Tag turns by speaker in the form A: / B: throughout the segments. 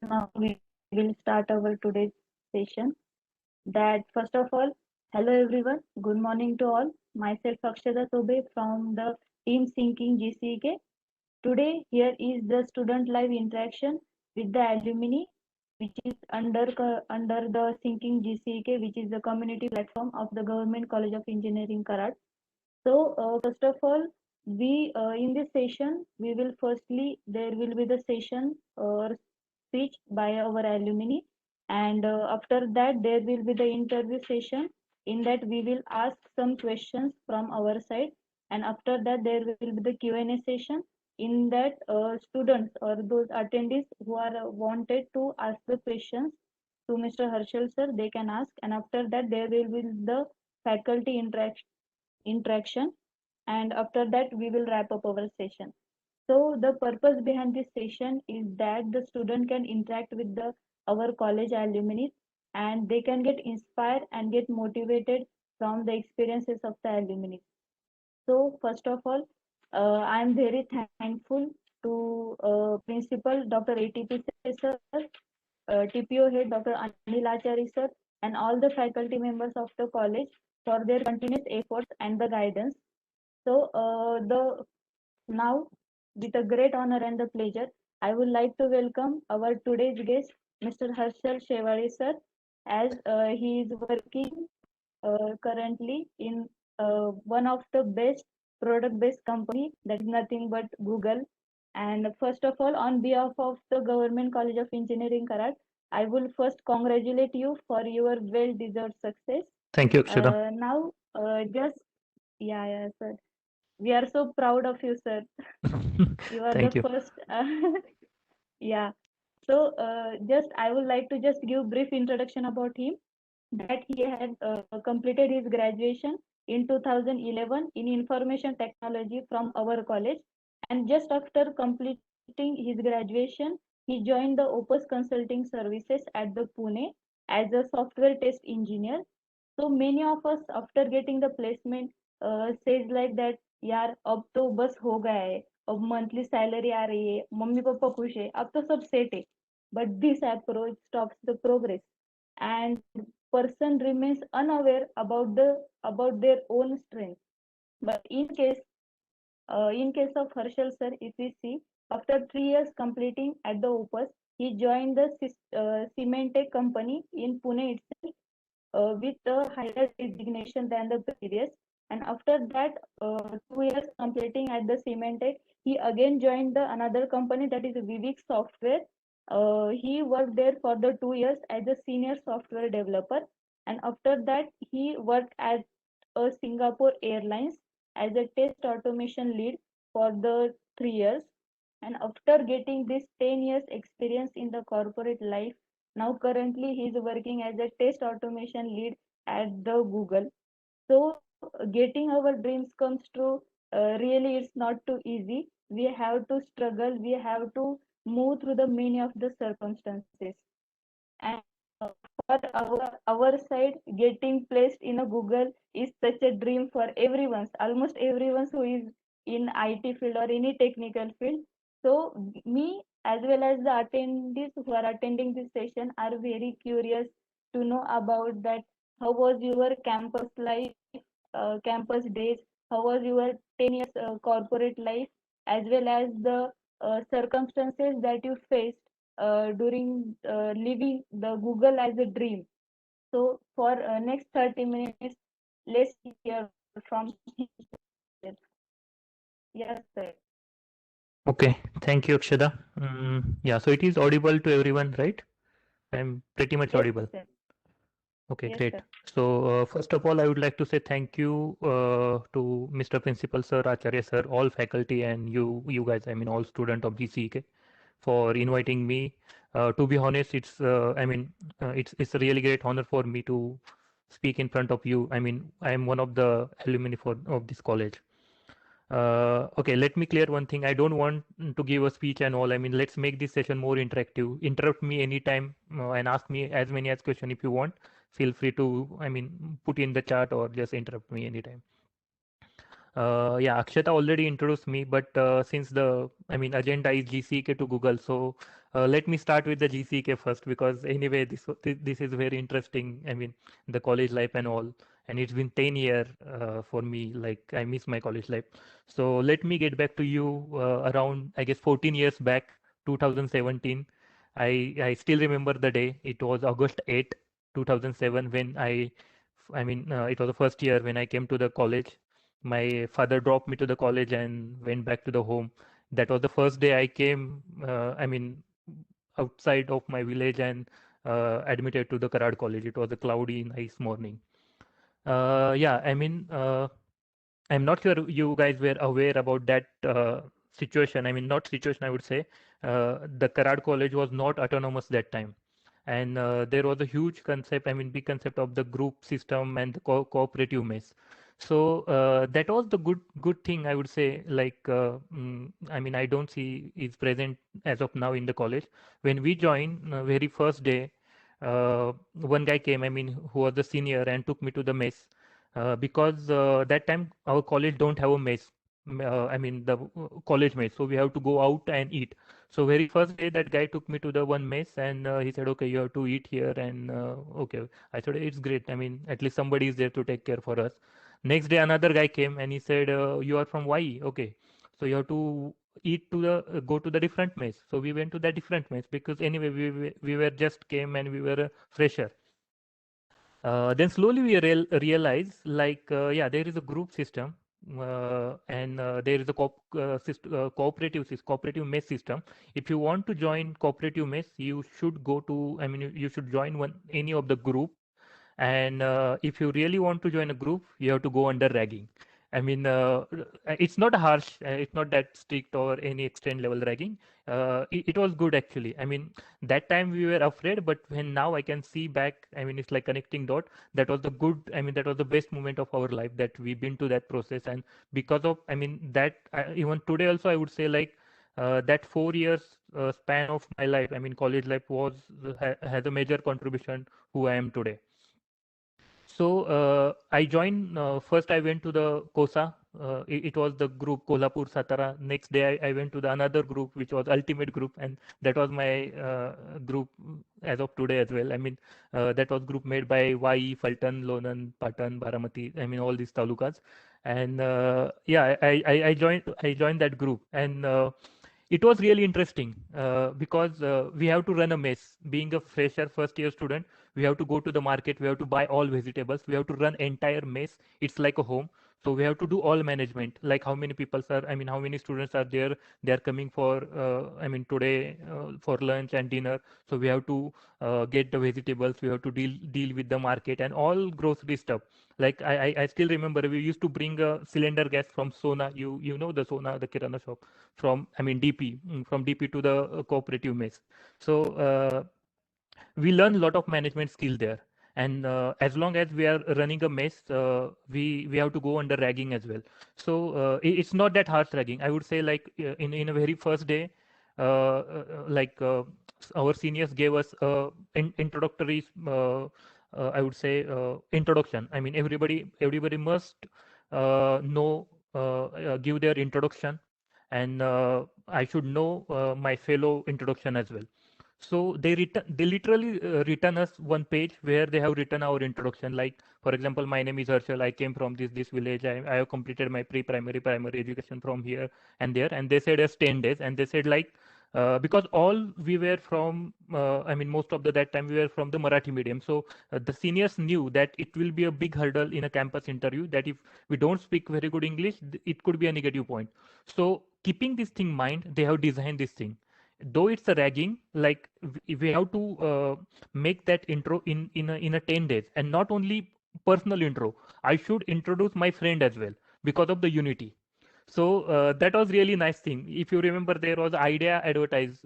A: Now we will start our today's session. That first of all, hello everyone. Good morning to all. Myself Akshada Tobe from the team Thinking GCK. Today here is the student live interaction with the alumni, which is under the Thinking GCK, which is the community platform of the Government College of Engineering Karad. So first of all, we in this session we will firstly there will be the session or speech by our alumni, and after that there will be the interview session. In that we will ask some questions from our side, and after that there will be the Q&A session. In that students or those attendees who are wanted to ask the questions to Mr. Harshal sir, they can ask, and after that there will be the faculty interaction, and after that we will wrap up our session. So the purpose behind this session is that the student can interact with the our college alumni, and they can get inspired and get motivated from the experiences of the alumni. So first of all, I am very thankful to Principal Dr. ATP sir, TPO head Dr. Anil Achari sir, and all the faculty members of the college for their continuous efforts and the guidance. So the now, with a great honor and the pleasure, I would like to welcome our today's guest, Mr. Harshal Shewari sir, as he is working currently in one of the best product-based company, that is nothing but Google. And first of all, on behalf of the Government College of Engineering Karad, I will first congratulate you for your well-deserved success.
B: Thank you, Akshada.
A: Now, just yeah, sir. We are so proud of you, sir. You are the
B: Thank you.
A: first. Yeah. So, just I would like to just give brief introduction about him. That he had completed his graduation in 2011 in information technology from our college, and just after completing his graduation, he joined the Opus Consulting Services at the Pune as a software test engineer. So many of us, after getting the placement, says like that, यार अब तो बस हो गया है, अब monthly salary आ रही है, मम्मी पापा खुश है, अब तो सब set है. But this approach stops the progress, and person remains unaware about their own strength. But in case of Harshal sir, if we see, after 3 years completing at the Opus, he joined the Cementech company in Pune itself, with a higher designation than the previous. And after that, 2 years completing at the Cementech, he again joined the another company, that is Vivek Software. He worked there for the 2 years as a senior software developer, and after that he worked at a Singapore Airlines as a test automation lead for the 3 years. And after getting this 10 years experience in the corporate life, now currently he is working as a test automation lead at the Google. So getting our dreams comes true, really it's not too easy. We have to struggle, we have to move through the many of the circumstances. And for our side, getting placed in a Google is such a dream for everyone, almost everyone who is in IT field or any technical field. So me as well as the attendees who are attending this session are very curious to know about that. How was your campus life, campus days? How was your 10 years corporate life, as well as the circumstances that you faced during living the Google as a dream? So for next 30 minutes, let's hear from him. Yes, sir.
B: Okay, thank you, Akshada. Yeah, so it is audible to everyone, right? I'm pretty much
A: Yes,
B: audible.
A: sir.
B: Okay,
A: Yes,
B: great.
A: sir.
B: So, first of all, I would like to say thank you to Mr. Principal Sir, Acharya Sir, all faculty, and you guys, I mean, all student of GCK for inviting me. To be honest, it's a really great honor for me to speak in front of you. I mean, I am one of the alumni of this college. Okay, let me clear one thing. I don't want to give a speech and all. I mean, let's make this session more interactive. Interrupt me anytime and ask me as many as question if you want. Feel free to, I mean, put in the chat or just interrupt me anytime. Yeah, Akshata already introduced me, but since the, agenda is GCK to Google, so let me start with the GCK first because anyway, this is very interesting. The college life and all, and it's been 10 year for me. Like I miss my college life. So let me get back to you around, I guess, 14 years back, 2017. I still remember the day. It was August 8th, 2007, when it was the first year when I came to the college. My father dropped me to the college and went back to the home. That was the first day I came, outside of my village and admitted to the Karad College. It was a cloudy, nice morning. Yeah, I'm not sure you guys were aware about that situation. Not situation, I would say. The Karad College was not autonomous that time. And there was a huge concept, big concept of the group system and the cooperative mess. So that was the good thing, I would say. I don't see is present as of now in the college. When we joined, very first day, one guy came, who was the senior and took me to the mess because that time our college don't have a mess. The college mess, so we have to go out and eat. So very first day that guy took me to the one mess and he said, okay, you have to eat here. And okay, I said, it's great. At least somebody is there to take care for us. Next day another guy came and he said, you are from YE, okay, so you have to eat to the go to the different mess. So we went to the different mess because anyway we were just came and we were a fresher. Then slowly we realize, like, yeah, there is a group system, and there is a cooperative mess system. If you want to join cooperative mess, you should go to, you should join any of the group. And if you really want to join a group, you have to go under ragging. It's not harsh, it's not that strict or any extreme level ragging. It was good actually. That time we were afraid, but when now I can see back, it's like connecting dot. That was the good, that was the best moment of our life that we've been to that process. And because of, that, even today also, I would say, like, that 4 years span of my life, college life has a major contribution who I am today. So I joined. First, I went to the COSA. It was the group Kolhapur Satara. Next day, I went to the another group, which was Ultimate Group, and that was my group as of today as well. That was group made by YE, Fulton, Lonan, Patan, Baramati. All these talukas. And yeah, I joined that group, and it was really interesting because we have to run a mess. Being a fresher first year student, we have to go to the market, we have to buy all vegetables, we have to run entire mess. It's like a home. So we have to do all management, like how many people are, how many students are there, they are coming for today for lunch and dinner. So we have to get the vegetables, we have to deal with the market and all grocery stuff. Like I still remember we used to bring a cylinder gas from Sona. You know the Sona, the kirana shop, from DP, from DP to the cooperative mess. So we learn a lot of management skill there. And as long as we are running a mess, we have to go under ragging as well. So it's not that harsh ragging, I would say. Like in a very first day, like our seniors gave us introductory, I would say, introduction. Everybody must know, give their introduction, and I should know my fellow introduction as well. So they literally written us one page where they have written our introduction. Like, for example, my name is Harshal. I came from this village. I have completed my primary education from here and there. And they said as 10 days. And they said, like, because all we were from, most of that time we were from the Marathi medium. So the seniors knew that it will be a big hurdle in a campus interview, that if we don't speak very good English, it could be a negative point. So keeping this thing in mind, they have designed this thing. Though it's a ragging, like we have to make that intro in a 10 days. And not only personal intro, I should introduce my friend as well, because of the unity. So that was really nice thing. If you remember, there was idea advertised.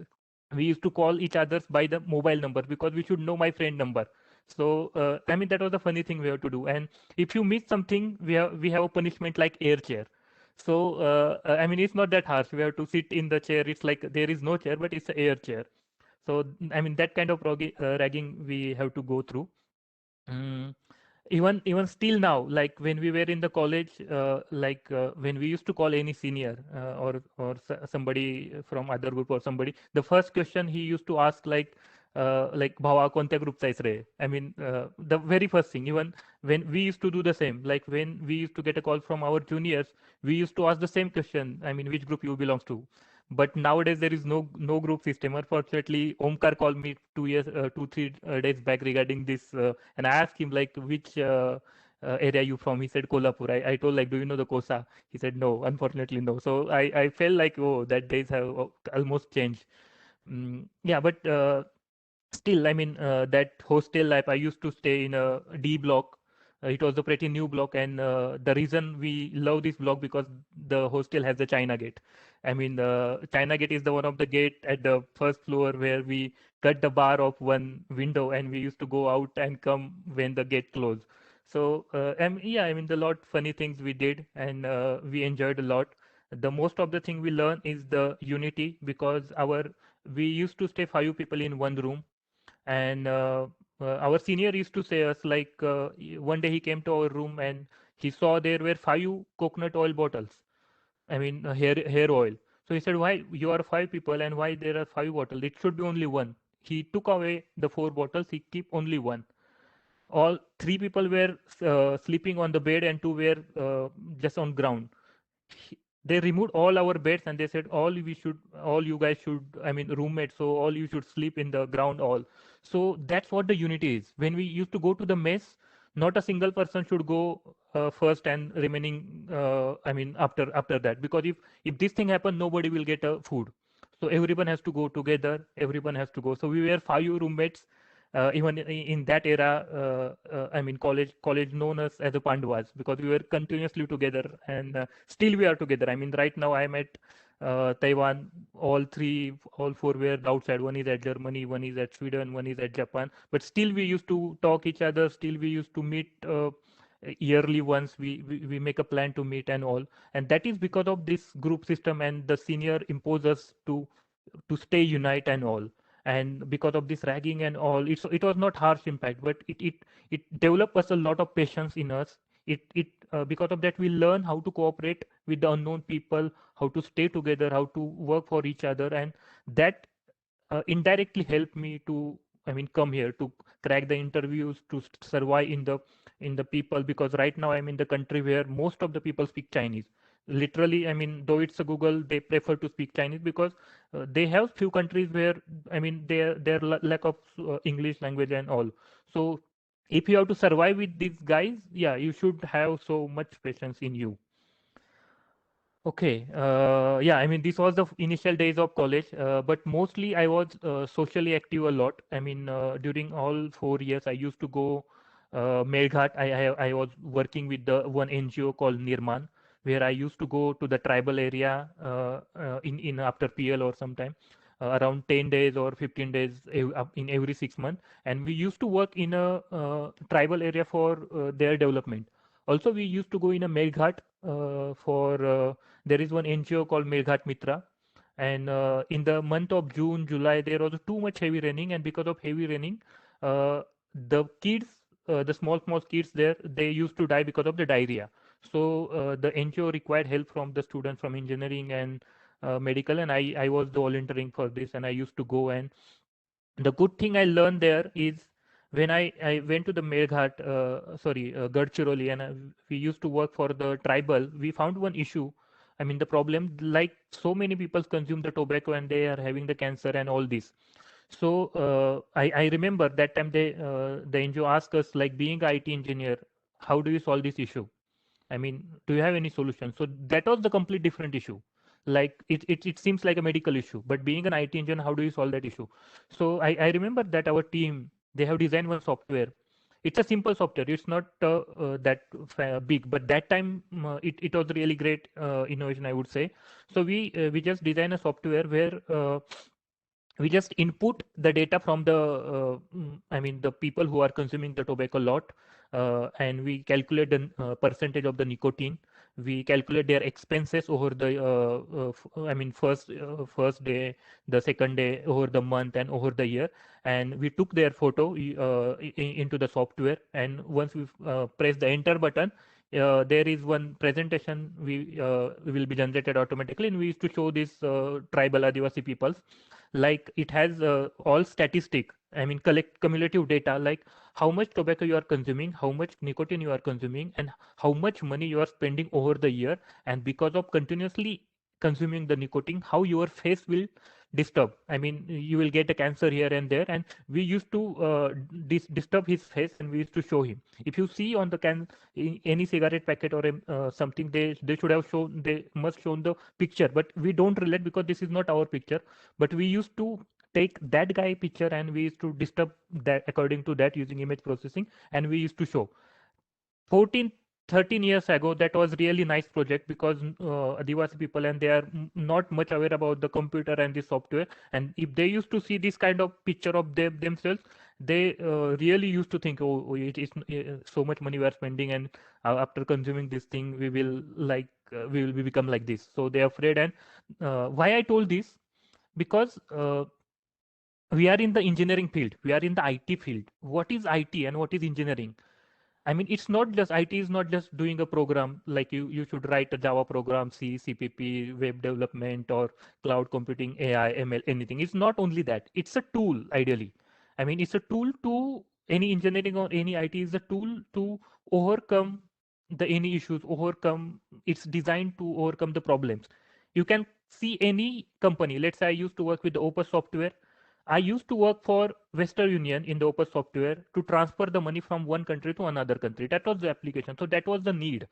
B: We used to call each others by the mobile number because we should know my friend number. So that was a funny thing we have to do. And if you miss something, we have a punishment like air chair. So it's not that harsh. We have to sit in the chair. It's like there is no chair, but it's an air chair. So that kind of ragging we have to go through. Mm. even still now, like when we were in the college, when we used to call any senior or somebody from other group or somebody, the first question he used to ask like भावा कोणत्या ग्रुपचा आहेस रे? I mean, the very first thing, even when we used to do the same, like when we used to get a call from our juniors, we used to ask the same question, I mean, which group you belongs to. But nowadays there is no group system. Unfortunately, Omkar called me 3 days back regarding this, and I asked him like which area you from. He said Kolhapur. I told like, do you know the Kosa? He said no. Unfortunately, no. So I felt like, oh, that days have almost changed. Yeah, but still, I mean, that hostel life, I used to stay in a D block. It was a pretty new block, and the reason we love this block because the hostel has a China gate. I mean, the China gate is the one of the gate at the first floor where we cut the bar of one window, and we used to go out and come when the gate closed. So, and yeah, I mean, the lot funny things we did, and we enjoyed a lot. The most of the thing we learn is the unity because we used to stay 5 people in one room, and our senior used to say us like one day he came to our room and he saw there were 5 coconut oil bottles. I mean, hair oil. So he said, why you are 5 people and why there are 5 bottles? It should be only one. He took away the 4 bottles. He keep only one. All 3 people were sleeping on the bed and 2 were just on ground. They removed all our beds and they said all you guys should, I mean, roommates, so all you should sleep in the ground all. So that's what the unity is. When we used to go to the mess, not a single person should go first and remaining, I mean, after that, because if this thing happen, nobody will get food. So everyone has to go together, everyone has to go. So we were 5 roommates, even in that era. I mean, college known us as the Pandavas because we were continuously together, and still we are together. I mean, right now I'm at Taiwan. All 4 were outside. One is at Germany, one is at Sweden, one is at Japan. But still we used to talk each other. Still we used to meet yearly once. We make a plan to meet and all. And that is because of this group system, and the senior impose us to stay unite and all. And because of this ragging and all, it was not harsh impact, but it developed us a lot of patience in us. Because of that we learn how to cooperate with the unknown people, how to stay together, how to work for each other, and that indirectly helped me to, I mean, come here to crack the interviews, to survive in the people, because right now I'm in the country where most of the people speak Chinese. Literally, I mean, though it's a Google, they prefer to speak Chinese because they have few countries where, I mean, their lack of English language and all. So if you have to survive with these guys, yeah, you should have so much patience in you. Okay. Yeah, I mean, this was the initial days of college, but mostly I was socially active a lot. I mean, during all 4 years, I used to go Melghat. I was working with the one NGO called Nirman, where I used to go to the tribal area in after PL or sometime around 10 days or 15 days in every 6 months, and we used to work in a tribal area for their development. Also, we used to go in a Melghat for there is one NGO called Melghat Mitra, and in the month of June, July, there was too much heavy raining, and because of heavy raining, the kids, the small kids there, they used to die because of the diarrhea. So the NGO required help from the students from engineering and medical, and I was volunteering for this, and I used to go. And the good thing I learned there is when I went to the Melghat, Gadchiroli, and we used to work for the tribal, we found one issue. I mean, the problem, like so many people consume the tobacco and they are having the cancer and all this. So I remember that time the NGO asked us, like, being IT engineer, how do you solve this issue? I mean, do you have any solution? So that was the complete different issue. Like it seems like a medical issue, but being an IT engineer, how do you solve that issue? So I remember that our team, they have designed one software. It's a simple software. It's not that big, but that time it was really great innovation, I would say. So we just designed a software where we just input the data from the I mean, the people who are consuming the tobacco lot, and we calculate the percentage of the nicotine, We calculate their expenses over the I mean first day, the second day, over the month, and over the year. And we took their photo into the software, and once we press the enter button, there is one presentation we will be generated automatically, and we used to show this tribal Adivasi peoples, like it has all statistic, I mean collect cumulative data, like how much tobacco you are consuming, how much nicotine you are consuming, and how much money you are spending over the year. And because of continuously consuming the nicotine, how your face will disturb, I mean you will get a cancer here and there. And we used to disturb his face, and we used to show him. If you see on the any cigarette packet or something, they should have shown, they must shown the picture, but we don't relate because this is not our picture. But we used to take that guy picture, and we used to disturb that according to that using image processing, and we used to show. 14 13 years ago, that was really nice project, because Adivasi people, and they are not much aware about the computer and the software. And if they used to see this kind of picture of themselves, they really used to think, oh, it is so much money we are spending, and after consuming this thing, we will we will become like this. So they are afraid. And why I told this, because we are in the engineering field, we are in the IT field. What is IT and what is engineering? I mean, it's not just, IT is not just doing a program, like you should write a Java program, C, CPP, web development, or cloud computing, AI, ML, anything. It's not only that. It's a tool, ideally. I mean, it's a tool to, any engineering or any IT is a tool to overcome the any issues, overcome, it's designed to overcome the problems. You can see any company. Let's say I used to work with the Opus software. I used to work for Western Union in the Opus software to transfer the money from one country to another country. That was the application. So that was the need.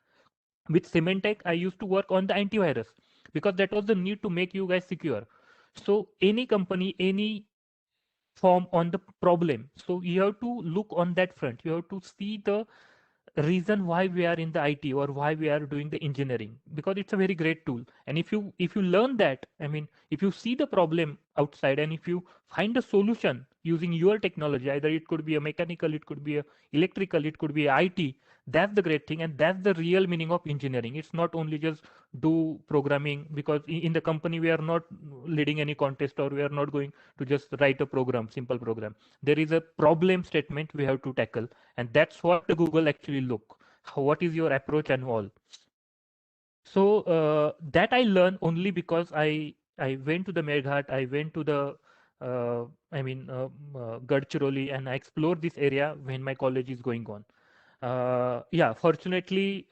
B: With Symantec, I used to work on the antivirus, because that was the need to make you guys secure. So any company, any form on the problem. So you have to look on that front. You have to see the reason why we are in the IT, or why we are doing the engineering, because it's a very great tool. And if you learn that, I mean, if you see the problem outside, and if you find a solution using your technology, either it could be a mechanical, it could be a electrical, it could be a IT, that's the great thing. And that's the real meaning of engineering. It's not only just do programming, because in the company we are not leading any contest, or we are not going to just write a program, simple program. There is a problem statement we have to tackle, and that's what the Google actually look. What is your approach and all. So that I learned only because I went to the Meghat, I went to the Gadchiroli, and I explored this area when my college is going on. Yeah, fortunately,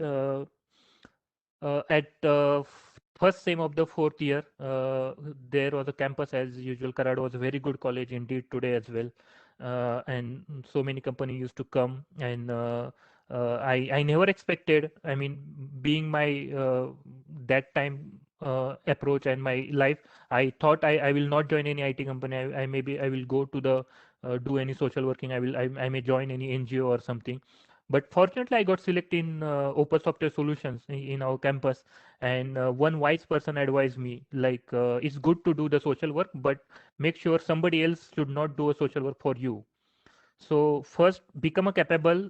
B: at first sem of the fourth year, there was a campus as usual. Karad was a very good college indeed today as well. And so many companies used to come, and I never expected, I mean, being my that time approach and my life, I thought I will not join any IT company. I maybe I will go to the do any social working. I may join any NGO or something. But fortunately, I got selected in Open Software Solutions in our campus, and one wise person advised me, like, it's good to do the social work, but make sure somebody else should not do a social work for you. So first, become a capable,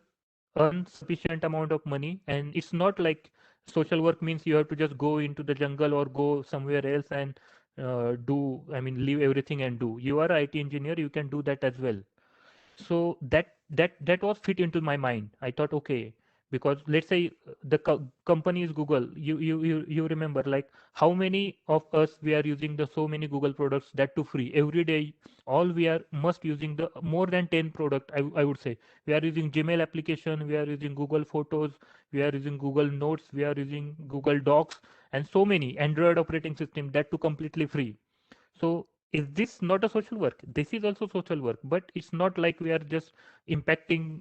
B: earn sufficient amount of money, and it's not like social work means you have to just go into the jungle or go somewhere else and leave everything and do. You are an IT engineer, you can do that as well. So that was fit into my mind. I thought, okay, because let's say the company is Google. You remember, like, how many of us we are using the so many Google products, that too free every day. All we are must using the more than 10 product. I would say we are using Gmail application, we are using Google Photos, we are using Google Notes, we are using Google Docs, and so many Android operating system, that too completely free. So is this not a social work? This is also social work, but it's not like we are just impacting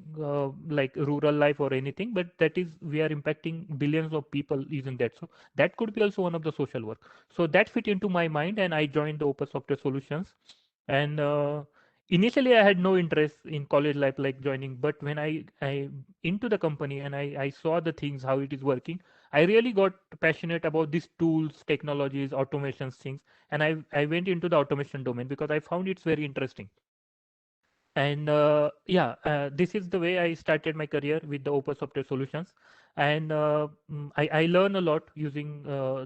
B: like rural life or anything, but that is, we are impacting billions of people using that. So that could be also one of the social work. So that fit into my mind, and I joined the Open Software Solutions. And initially I had no interest in college life, like joining, but when I into the company, and I saw the things, how it is working, I really got passionate about these tools, technologies, automations, things. And I went into the automation domain because I found it's very interesting. And this is the way I started my career with the open software solutions. And I learn a lot using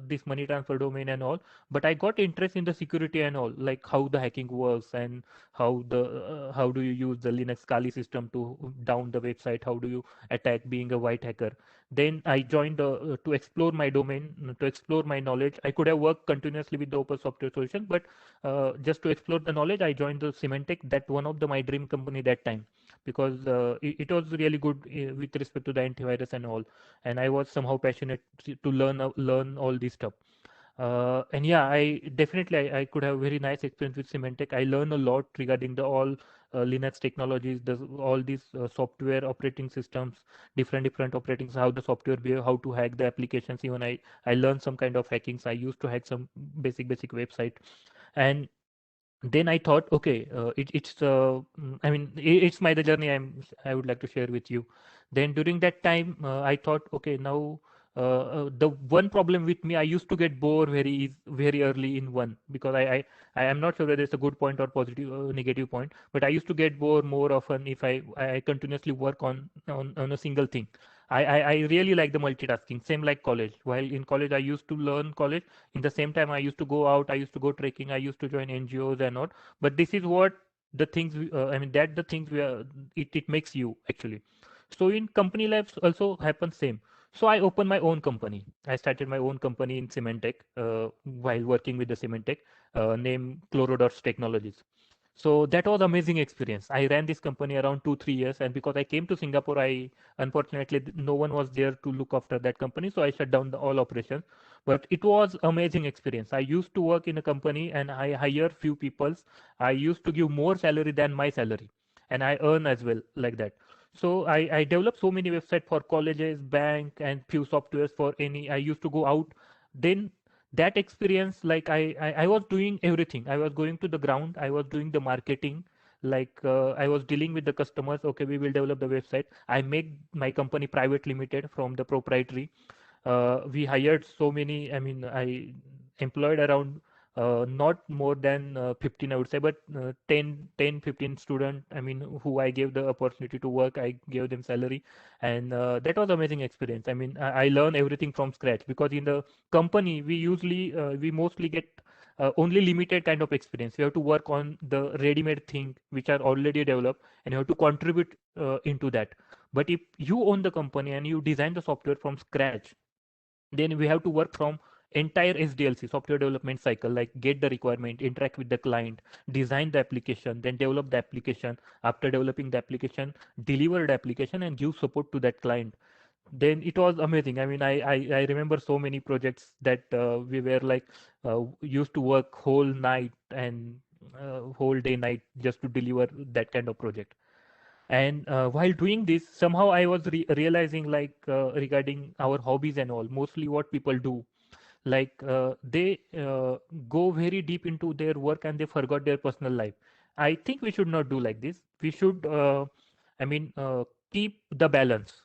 B: this money transfer domain and all. But I got interest in the security and all, like how the hacking works, and how do you use the Linux Kali system to down the website? How do you attack being a white hacker? Then I joined to explore my domain, to explore my knowledge. I could have worked continuously with the open software solution, but just to explore the knowledge, I joined the Symantec, that one of the my dream company that time, because it was really good with respect to the antivirus and all, and I was somehow passionate to learn all this stuff. And yeah, I could have very nice experience with Symantec. I learned a lot regarding the all Linux technologies, all these software operating systems, different operating, how the software behave, how to hack the applications. Even I learned some kind of hackings. I used to hack some basic website. And then I thought, okay, I mean, it's my the journey I would like to share with you. Then during that time, I thought, okay, now the one problem with me, I used to get bored very early in one, because I am not sure whether it's a good point or positive negative point, but I used to get bored more often if I continuously work on a single thing. I really like the multitasking, same like college. While in college, I used to learn college, in the same time I used to go out, I used to go trekking, I used to join NGOs and all. But this is what the things I mean, that the things we are, it makes you actually. So in company life also happens same. So I opened my own company. I started my own company in Symantec while working with the Symantec, named Chlorodots Technologies. So that was amazing experience. I ran this company around 2 3 years, and because I came to Singapore, I unfortunately no one was there to look after that company, so I shut down all operations. But it was amazing experience. I used to work in a company and I hire few peoples. I used to give more salary than my salary, and I earn as well like that. So I developed so many websites for colleges, bank, and few softwares for any. I used to go out. Then that experience, like I was doing everything. I was going to the ground. I was doing the marketing. Like I was dealing with the customers. Okay, we will develop the website. I make my company private limited from the proprietary. We hired so many, I mean, I employed around not more than 15, I would say, but 10 15 student, I mean, who I gave the opportunity to work. I gave them salary, and that was amazing experience. I mean, I learned everything from scratch, because in the company we mostly get only limited kind of experience. You have to work on the ready-made thing which are already developed, and you have to contribute into that. But if you own the company and you design the software from scratch, then we have to work from entire SDLC, software development cycle, like get the requirement, interact with the client, design the application, then develop the application. After developing the application, deliver the application and give support to that client. Then it was amazing. I mean, I remember so many projects that we were like used to work whole night and whole day night just to deliver that kind of project. And while doing this, somehow I was realizing, like regarding our hobbies and all, mostly what people do, like they go very deep into their work and they forgot their personal life. I think we should not do like this. We should I mean keep the balance,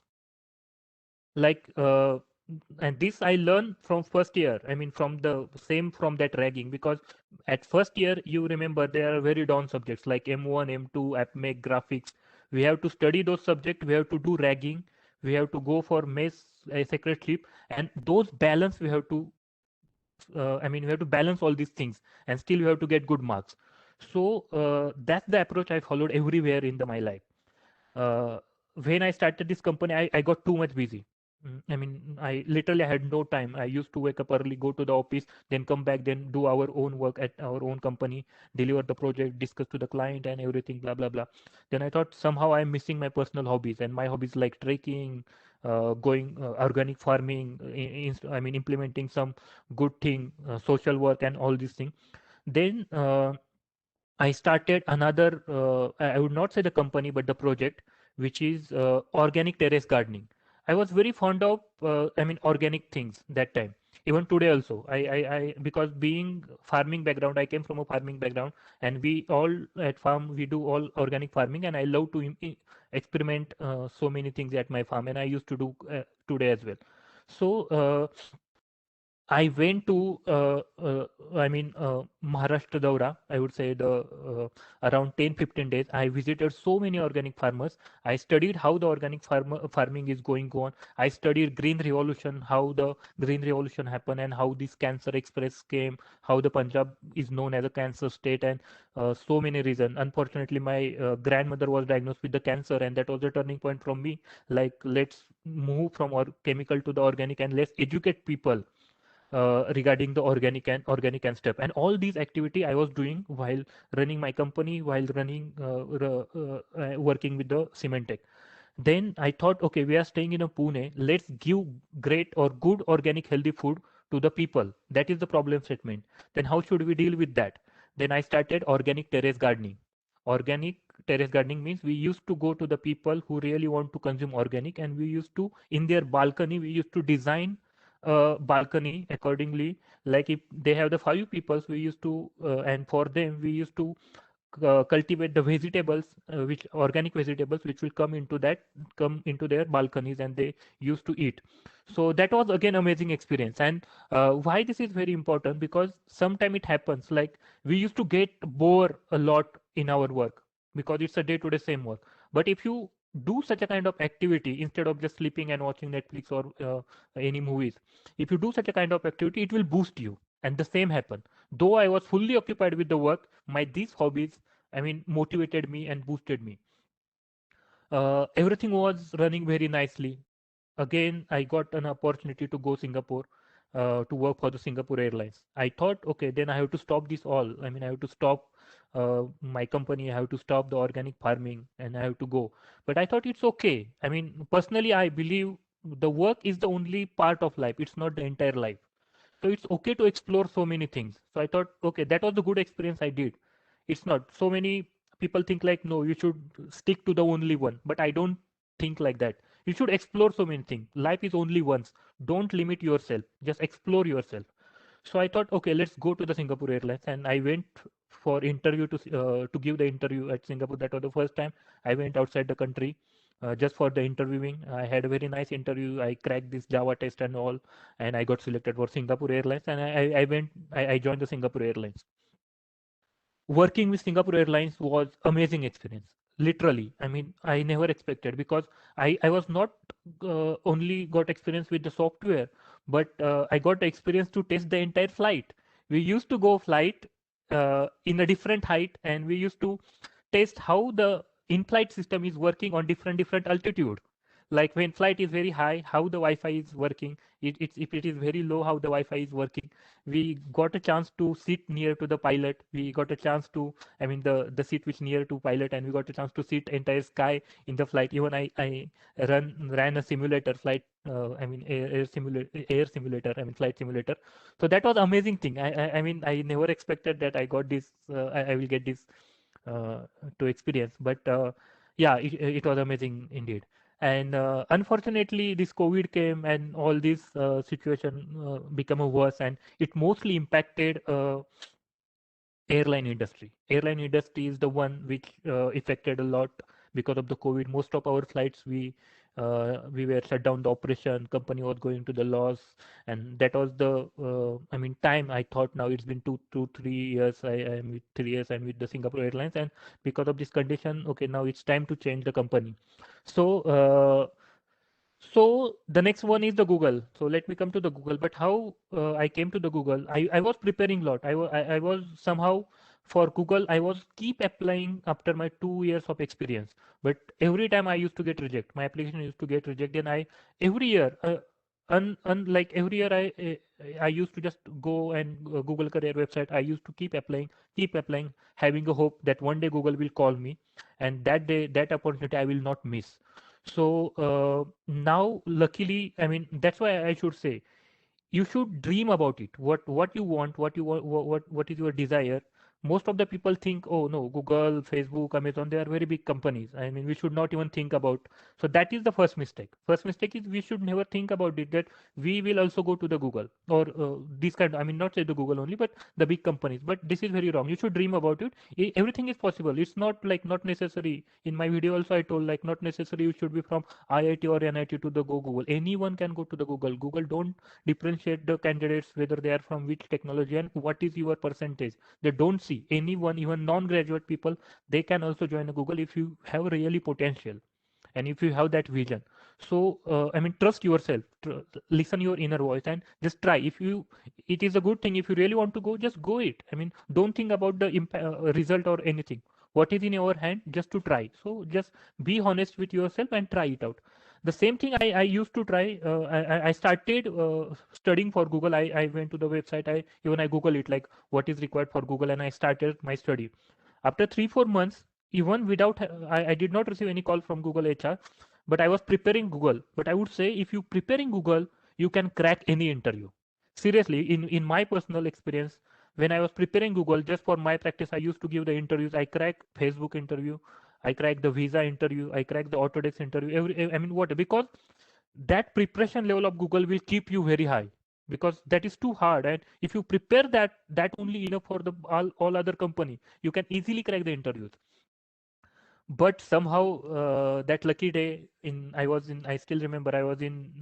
B: like and this I learned from first year. I mean, from the same, from that ragging, because at first year, you remember, there are very down subjects like M1 M2 app make graphics. We have to study those subjects, we have to do ragging, we have to go for mess, a secret sleep, and those balance we have to I mean, we have to balance all these things, and still we have to get good marks. So that's the approach I followed everywhere in my life. uh, when I started this company, I got too much busy. I mean, I literally had no time. I used to wake up early, go to the office, then come back, then do our own work at our own company, deliver the project, discuss to the client and everything, blah, blah, blah. Then I thought somehow I'm missing my personal hobbies, and my hobbies like trekking, going organic farming, I mean, implementing some good thing, social work and all these things. Then I started another, I would not say the company, but the project, which is organic terrace gardening. I was very fond of, I mean, organic things that time. Even today also, because being farming background, I came from a farming background, and we all at farm, we do all organic farming, and I love to experiment so many things at my farm, and I used to do today as well. So I went to, Maharashtra Daura. I would say the around 10-15 days. I visited so many organic farmers. I studied how the organic farming is going on. I studied Green Revolution, how the Green Revolution happened, and how this Cancer Express came, how the Punjab is known as a cancer state, and so many reasons. Unfortunately, my grandmother was diagnosed with the cancer, and that was the turning point from me. Like, let's move from chemical to the organic, and let's educate people regarding the organic and step, and all these activity I was doing while running my company, while running working with the Cementech. Then I thought, okay, we are staying in a Pune, let's give great or good organic healthy food to the people. That is the problem statement. Then how should we deal with that? Then I started organic terrace gardening. Organic terrace gardening means we used to go to the people who really want to consume organic, and we used to, in their balcony, we used to design a balcony accordingly. Like if they have the 5 peoples, we used to, and for them we used to cultivate the vegetables, which organic vegetables, which will come into their balconies, and they used to eat. So that was again amazing experience. And why this is very important, because sometime it happens like we used to get bored a lot in our work, because it's a day-to-day same work. But if you do such a kind of activity instead of just sleeping and watching Netflix or any movies, if you do such a kind of activity, it will boost you. And the same happened. Though I was fully occupied with the work, my these hobbies, motivated me and boosted me. Everything was running very nicely. Again, I got an opportunity to go Singapore to work for the Singapore Airlines. I thought, okay, then I have to stop this all. I have to stop my company. I have to stop the organic farming, and I have to go. But I thought it's okay. Personally, I believe the work is the only part of life. It's not the entire life. So it's okay to explore so many things. So I thought, okay, that was the good experience I did. It's not so many people think like, no, you should stick to the only one, but I don't think like that. You should explore so many things. Life is only once. Don't limit yourself, just explore yourself. So I thought, okay, let's go to the Singapore Airlines, and I went for interview to give the interview at Singapore. That was the first time I went outside the country just for the interviewing. I had a very nice interview. I cracked this Java test and all, and I got selected for Singapore Airlines, and I joined the Singapore Airlines. Working with Singapore Airlines was amazing experience. Literally, I never expected, because I was not only got experience with the software, but I got the experience to test the entire flight. We used to go flight in a different height, and we used to test how the in-flight system is working on different altitude. Like when flight is very high, how the Wi-Fi is working. If it is very low, how the Wi-Fi is working. We got a chance to sit near to the pilot. We got a chance to, the seat which near to pilot, and we got a chance to sit entire sky in the flight. Even I ran a simulator flight. Air simulator. Flight simulator. So that was amazing thing. I never expected that I got this. I will get this uh, to experience. But yeah, it was amazing indeed. And unfortunately, this COVID came, and all this situation became a worse, and it mostly impacted airline industry. Airline industry is the one which affected a lot because of the COVID. Most of our flights, we were shut down the operation. Company was going to the loss, and that was the time. I thought now it's been 3 years. I am with 3 years. I'm with the Singapore Airlines, and because of this condition, okay, now it's time to change the company. So. So the next one is the Google. So let me come to the Google. But how I came to the Google, I was preparing a lot. I was somehow for Google, I was keep applying after my 2 years of experience. But every time I used to get reject. My application used to get rejected. And every year, like every year, I used to just go and Google career website. I used to keep applying, having a hope that one day Google will call me, and that day, that opportunity I will not miss. So now, luckily, that's why I should say you should dream about it. What you want, what is your desire. most of the people think, oh no, Google, Facebook, Amazon, they are very big companies. I mean, we should not even think about. So that is the first mistake. First mistake is we should never think about it that we will also go to the Google or this kind. I mean, not say the Google only, but the big companies. But this is very wrong. You should dream about it. Everything is possible. It's not like not necessary. In my video also I told like not necessary you should be from IIT or NIT to the Google. Anyone can go to the Google. Google don't differentiate the candidates whether they are from which technology and what is your percentage. They don't see anyone, even non-graduate people, they can also join a Google if you have really potential and if you have that vision. So I mean, trust yourself, listen your inner voice and just try. If you, it is a good thing. If you really want to go, just go it. I mean, don't think about the result or anything. What is in your hand, just to try. So just be honest with yourself and try it out. The same thing I used to try. I started studying for Google. I went to the website. I Google it like what is required for Google, and I started my study. After 3-4 months, even without I did not receive any call from Google HR, but I was preparing Google. But I would say if you preparing Google, you can crack any interview. Seriously, in my personal experience, when I was preparing Google just for my practice, I used to give the interviews. I cracked Facebook interview, I cracked the visa interview, I cracked the Autodesk interview. I mean, what? Because that preparation level of Google will keep you very high, because that is too hard. And if you prepare that only enough for the all other company, you can easily crack the interviews. But somehow that lucky day, I still remember I was in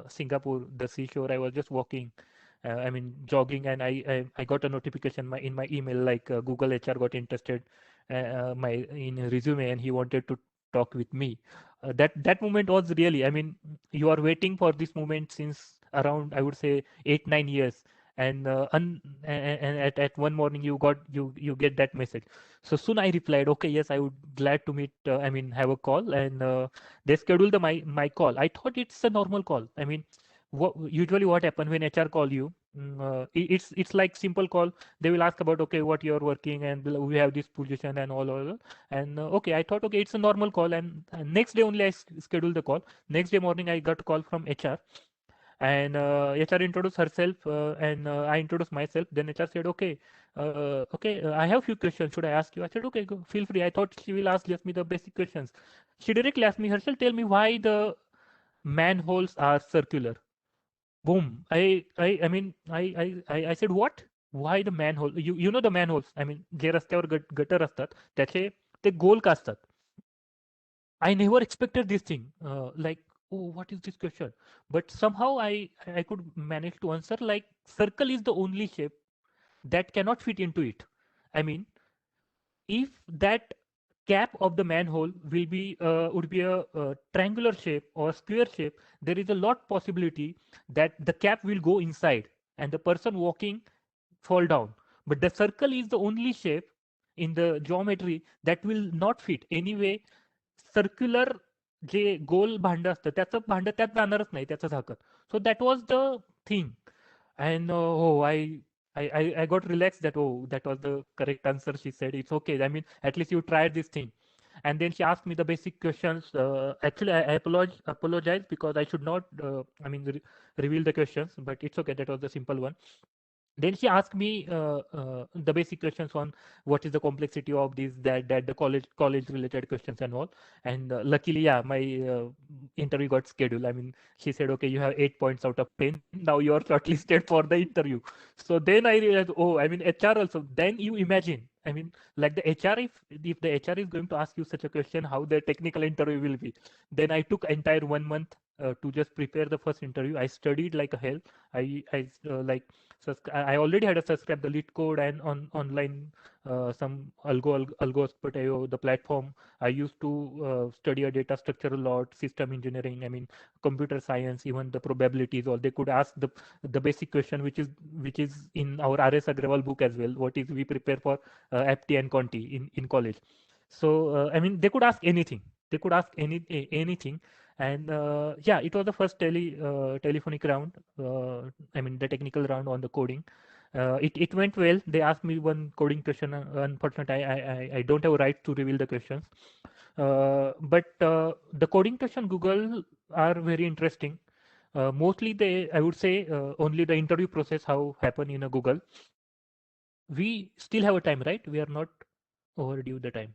B: Singapore, the seashore. I was just walking, I mean jogging, and I got a notification in my email like Google HR got interested my in a resume, and he wanted to talk with me. That moment was really, I mean, you are waiting for this moment since around, I would say, 8-9 years, and at one morning you get that message. So soon I replied, okay, yes, I would glad to meet. I mean, have a call, and they scheduled my call. I thought it's a normal call. I mean, usually what happen when HR call you? It's like simple call. They will ask about, okay, what you're working, and we have this position and all. And okay, I thought, okay, it's a normal call. And next day only I scheduled the call. Next day morning I got a call from HR, and HR introduced herself, and I introduced myself. Then HR said, okay, I have few questions. Should I ask you? I said, okay, go, feel free. I thought she will ask just me the basic questions. She directly asked me, Herschel, tell me why the manholes are circular. Boom. I said, what? Why the manhole? You know the manholes. I mean, जे रस्त्यावर gutter असतात त्याचे ते गोल का असतात. I never expected this thing. Like, oh, what is this question? But somehow I could manage to answer like circle is the only shape that cannot fit into it. I mean, if that cap of the manhole will be would be a triangular shape or square shape, there is a lot possibility that the cap will go inside and the person walking fall down. But the circle is the only shape in the geometry that will not fit anyway. Circular जे गोल भांड असतं त्याचं भांड त्यात जाणारच नाही त्याचं झाकण. So that was the thing. And हो, I got relaxed that, oh, that was the correct answer. She said, it's okay. I mean, at least you tried this thing. And then she asked me the basic questions. Actually, I apologize because I should not, I mean, reveal the questions, but it's okay. That was the simple one. Then she asked me the basic questions on what is the complexity of this, that the college related questions and all. And luckily, yeah, my interview got scheduled. I mean, she said, okay, you have 8 points out of 10. Now you are shortlisted for the interview. So then I realized, oh, I mean, HR also. Then you imagine, I mean, like the HR, if the HR is going to ask you such a question, how the technical interview will be. Then I took entire 1 month to just prepare the first interview. I studied like a hell. Like, I already had a subscribe the Leet Code and online some Algo the platform. I used to study a data structure a lot, system engineering, I mean computer science, even the probabilities, or they could ask the basic question which is in our RS Agrawal book as well. What is we prepare for APTI and Conti in college. So I mean, they could ask anything. They could ask anything. And yeah, it was the first telephonic round. I mean, the technical round on the coding. It went well. They asked me one coding question. Unfortunately, I don't have a right to reveal the questions. But the coding question Google are very interesting. Mostly I would say only the interview process how happen in a Google. we still have a time, right? We are not overdue the time.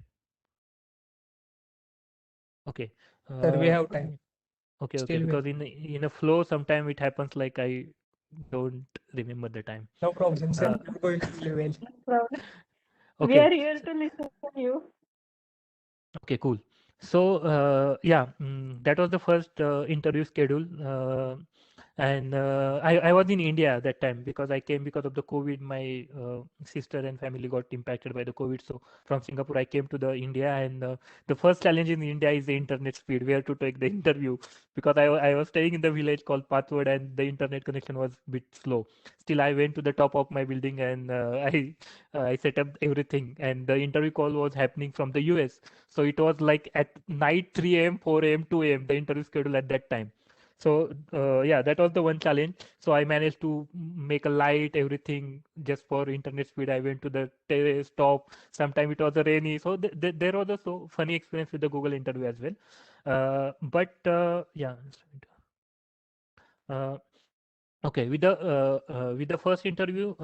B: Okay.
C: Sir, we
B: Uh,
C: have time.
B: okay,
C: Still we have.
B: because in a flow, sometime it happens like I don't remember the time.
C: No problem, sir.
B: Uh,
C: I'm going really well.
A: No problem. We
B: okay.
A: are here to listen to you.
B: Okay, cool. So, yeah, that was the first interview schedule. And I was in India at that time because I came because of the COVID. My sister and family got impacted by the COVID. So from Singapore, I came to the India, and the first challenge in India is the internet speed, where to take the interview, because I was staying in the village called Pathward, and the internet connection was a bit slow. Still, I went to the top of my building, and I set up everything, and the interview call was happening from the US. So it was like at night 3 a.m., 4 a.m., 2 a.m. the interview schedule at that time. So yeah, that was the one challenge. So I managed to make a light, everything just for internet speed. I went to the terrace top. Sometime it was a rainy. So there was a so funny experience with the Google interview as well. But yeah. Uh, Okay, with the first interview,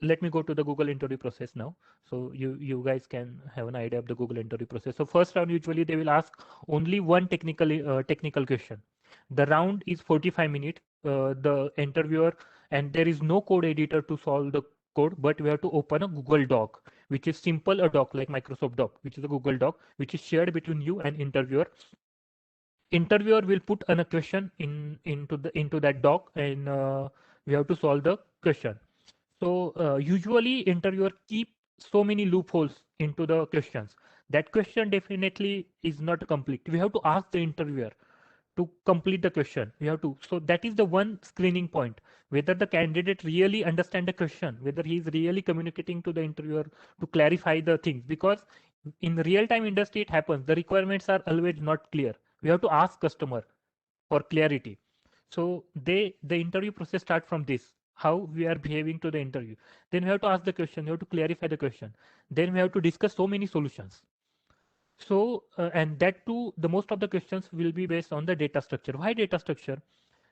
B: let me go to the Google interview process now, so you guys can have an idea of the Google interview process. So first round, usually they will ask only one technical question. The round is 45 minutes. The interviewer, and there is no code editor to solve the code, but we have to open a Google Doc, which is simple a doc like Microsoft Doc, which is a Google Doc, which is shared between you and interviewer. Interviewer will put a question into that doc, and we have to solve the question. So usually interviewer keep so many loopholes into the questions. That question definitely is not complete. We have to ask the interviewer to complete the question. We have to. So that is the one screening point, whether the candidate really understand the question, whether he is really communicating to the interviewer to clarify the things. Because in real time industry it happens, the requirements are always not clear. We have to ask customer for clarity. So the interview process start from this, how we are behaving to the interview. Then we have to ask the question, we have to clarify the question. Then we have to discuss so many solutions. So, and that too, the most of the questions will be based on the data structure. Why data structure?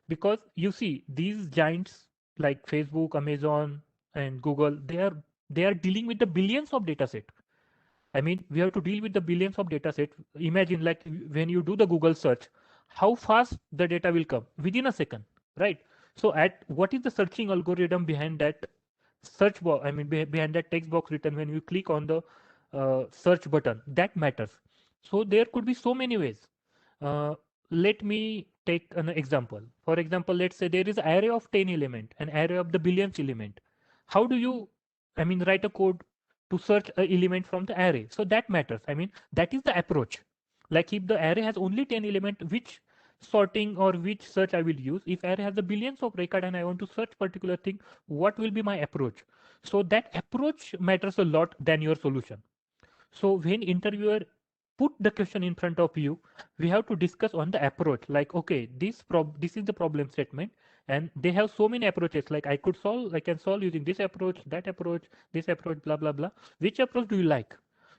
B: Because you see, these giants like Facebook, Amazon, and Google, they are dealing with the billions of data set. I mean, we have to deal with the billions of data set. Imagine like when you do the Google search, how fast the data will come within a second, right? So at what is the searching algorithm behind that search box? I mean, behind that text box written when you click on the search button, that matters. So there could be so many ways. Uh, Let me take an example. For example, let's say there is an array of 10 element, an array of the billions element. How do you, I mean, write a code to search an element from the array? So that matters. I mean, that is the approach. Like if the array has only 10 element, which sorting or which search I will use? If array has the billions of record and I want to search particular thing, what will be my approach? So that approach matters a lot than your solution. So when interviewer put the question in front of you, we have to discuss on the approach. Like, okay, this is the problem statement, and they have so many approaches. Like I can solve using this approach, that approach, this approach, blah blah blah. Which approach do you like?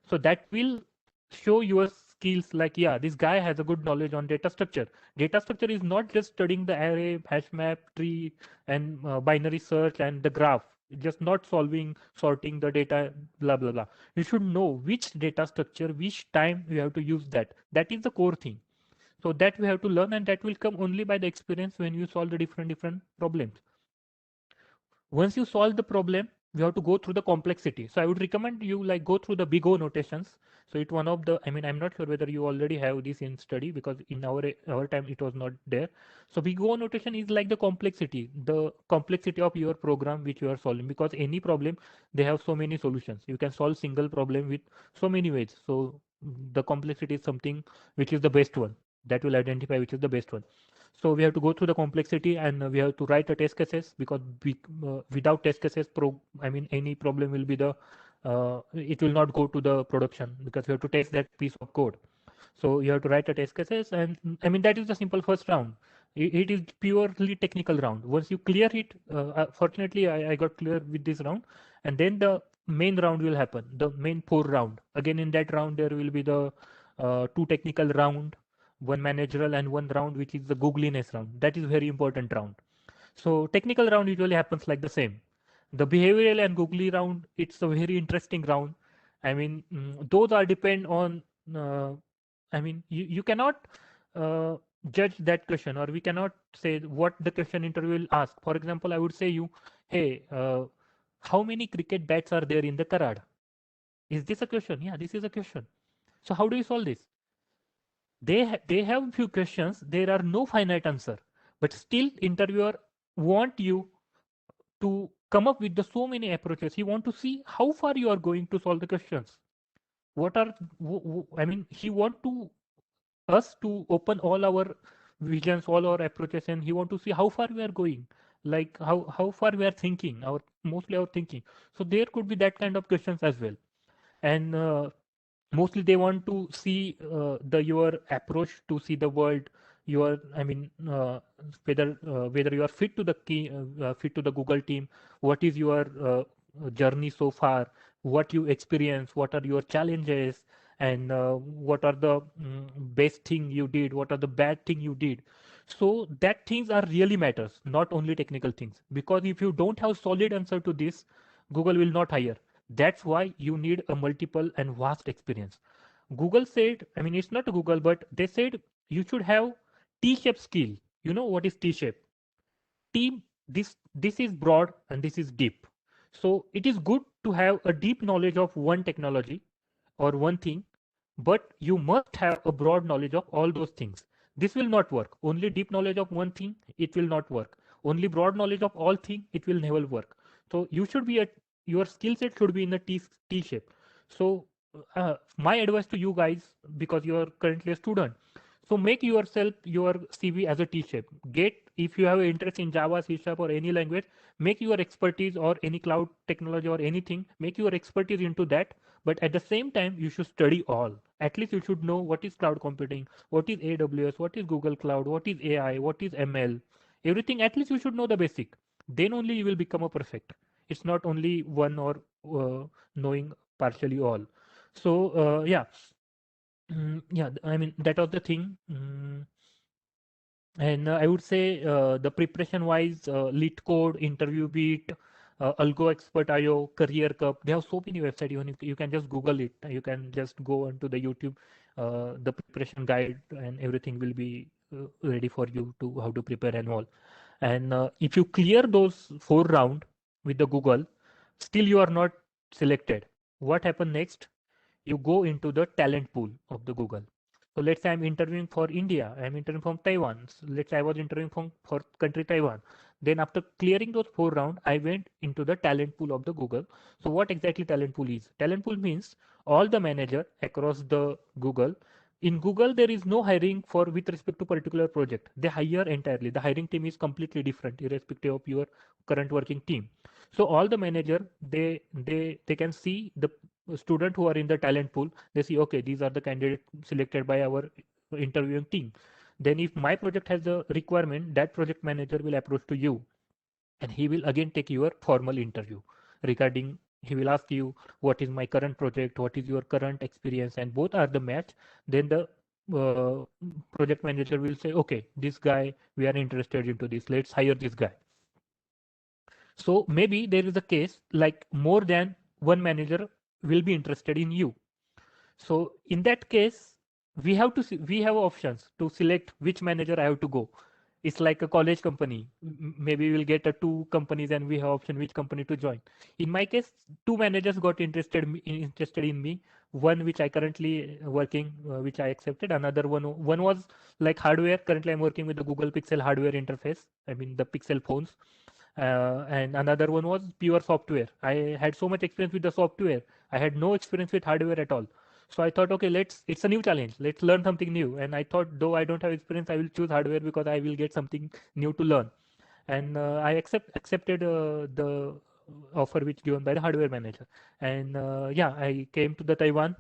B: So that will show your skills. Like, yeah, this guy has a good knowledge on data structure. Data structure is not just studying the array, hash map, tree, and binary search and the graph. Just not solving, sorting the data, blah blah blah. You should know which data structure, which time you have to use that. That is the core thing. So that we have to learn, and that will come only by the experience when you solve the different problems. Once you solve the problem, you have to go through the complexity. So I would recommend you like go through the big O notations. So it one of the, I mean, I'm not sure whether you already have this in study, because in our time it was not there. So big O notation is like the complexity of your program which you are solving, because any problem, they have so many solutions. You can solve single problem with so many ways. So the complexity is something which is the best one, that will identify which is the best one. So we have to go through the complexity, and we have to write a test cases, because without test cases, any problem will be it will not go to the production, because we have to test that piece of code. So you have to write a test cases, and I mean that is the simple first round. It is purely technical round. Once you clear it, fortunately I got clear with this round, and then the main round will happen. The main 4 round. Again in that round there will be the 2 technical round, one managerial, and one round which is the googliness round. That is very important round. So technical round usually happens like the same. The behavioral and googly round, it's a very interesting round. I mean, those are depend on uh, I mean, you cannot uh, judge that question, or we cannot say what the question interview will ask. For example, I would say you, hey, how many cricket bats are there in the Karad? Is this a question? Yeah, this is a question. So how do you solve this? They have few questions. There are no finite answer, but still interviewer want you to come up with the so many approaches. He want to see how far you are going to solve the questions. What are I mean, he want to us to open all our visions, all our approaches, and he want to see how far we are going, like how far we are thinking, our mostly our thinking. So there could be that kind of questions as well, and mostly they want to see the your approach to see the world, your I mean whether you are fit to the key fit to the Google team, what is your journey so far, what you experience, what are your challenges, and what are the best thing you did, what are the bad thing you did. So that things are really matters, not only technical things, because if you don't have solid answer to this, Google will not hire. That's why you need a multiple and vast experience. Google said, I mean, it's not Google, but they said you should have T-shaped skill. You know what is T-shape? T, this is broad and this is deep. So it is good to have a deep knowledge of one technology or one thing, but you must have a broad knowledge of all those things. This will not work. Only deep knowledge of one thing, it will not work. Only broad knowledge of all things, it will never work. So you should be your skill set should be in a T shape. So my advice to you guys, because you are currently a student, so make yourself your CV as a T-shape. Get, if you have interest in Java, C# or any language, make your expertise or any cloud technology or anything, make your expertise into that. But at the same time, you should study all. At least you should know what is cloud computing, what is AWS, what is Google Cloud, what is AI, what is ML, everything. At least you should know the basic. Then only you will become a perfect. It's not only one or knowing partially all. So yeah, yeah, I mean, that was the thing. And I would say the preparation wise, Lead Code, Interview Beat, Algo Expert IO, Career Cup, they have so many websites. You can just Google it. You can just go onto the YouTube, the preparation guide, and everything will be ready for you to how to prepare and all. And if you clear those 4 rounds with the Google, still you are not selected. What happened next? You go into the talent pool of the Google. So let's say I'm interviewing for India, I'm interviewing from Taiwan. So let's say I was interviewing for country Taiwan. Then after clearing those 4 rounds, I went into the talent pool of the Google. So what exactly talent pool is? Talent pool means all the manager across the Google. In Google, there is no hiring for with respect to particular project. They hire entirely. The hiring team is completely different, irrespective of your current working team. So all the manager, they can see the student who are in the talent pool. They see, okay, these are the candidates selected by our interviewing team. Then if my project has a requirement, that project manager will approach to you, and he will again take your formal interview regarding, he will ask you what is my current project, what is your current experience, and both are the match. Then the uh, project manager will say, okay, this guy, we are interested into this, let's hire this guy. So maybe there is a case like more than one manager will be interested in you. So in that case, we have options to select which manager I have to go. It's like a college company. Maybe we'll get a 2 companies and we have option which company to join. In my case, 2 managers got interested in me. One which I currently working, which I accepted. Another one was like hardware. Currently, I'm working with the Google Pixel hardware interface. I mean the Pixel phones. And another one was pure software. I had so much experience with the software. I had no experience with hardware at all. So I thought, okay, it's a new challenge. Let's learn something new. And I thought, though I don't have experience, I will choose hardware because I will get something new to learn. And I accepted the offer which given by the hardware manager. And yeah, I came to the Taiwan.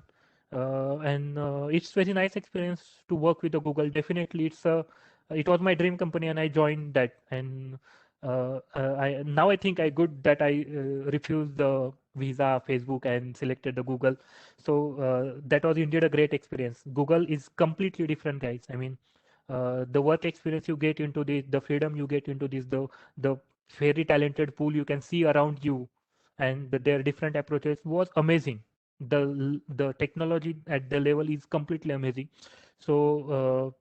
B: And it's very nice experience to work with the Google. Definitely, it was my dream company, and I joined that. And now I think I good that I refused the visa Facebook and selected the Google. So that was indeed a great experience. Google is completely different, guys. I mean, the work experience you get into this, the freedom you get into this, the very talented pool you can see around you, and their different approaches was amazing. The technology at the level is completely amazing. So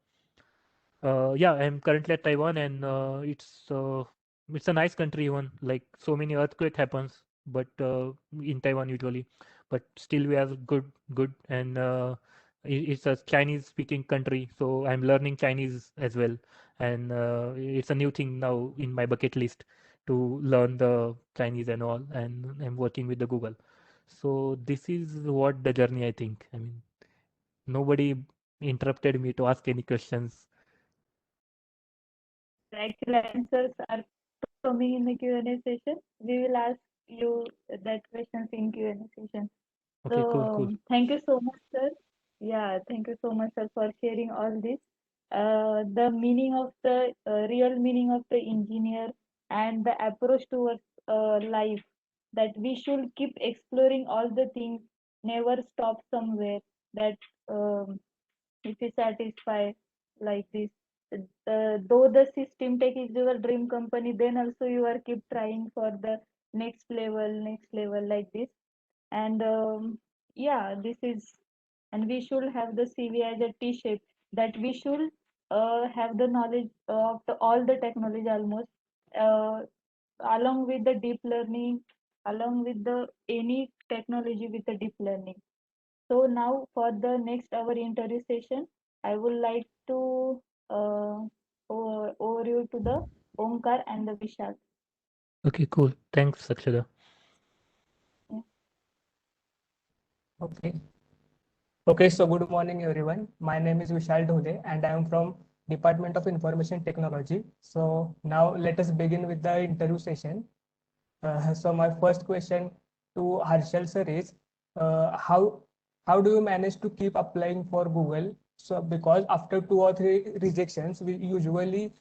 B: yeah, I'm currently at Taiwan, and it's a nice country. Even like so many earthquake happens, but in Taiwan usually, but still we have good, and it's a Chinese speaking country, so I'm learning Chinese as well, and it's a new thing now in my bucket list to learn the Chinese and all, and I'm working with the Google. So this is what the journey, I think. I mean, nobody interrupted me to ask any questions.
A: The actual answers are coming in the Q&A session. We will ask you that questions in Q&A session.
B: Okay, cool.
A: So thank you so much, sir. Yeah, thank you so much, sir, for sharing all this. The meaning of the real meaning of the engineer and the approach towards life, that we should keep exploring all the things, never stop somewhere. That if you satisfy like this, though the system tech is your dream company, then also you are keep trying for the next level like this. And yeah, this is, and we should have the CV as a T-shape, that we should have the knowledge of all the technology almost, uh, along with the deep learning, along with the any technology with the deep learning. So now for the next our interview session, I would like to over you to the Omkar and the Vishal.
B: Okay, cool. Thanks, Akshada.
A: Yeah.
C: Okay. Okay, so good morning, everyone. My name is Vishal Dhole, and I am from Department of Information Technology. So now let us begin with the interview session. So my first question to Harshal sir is, how do you manage to keep applying for Google? So because after 2 or 3 rejections, we usually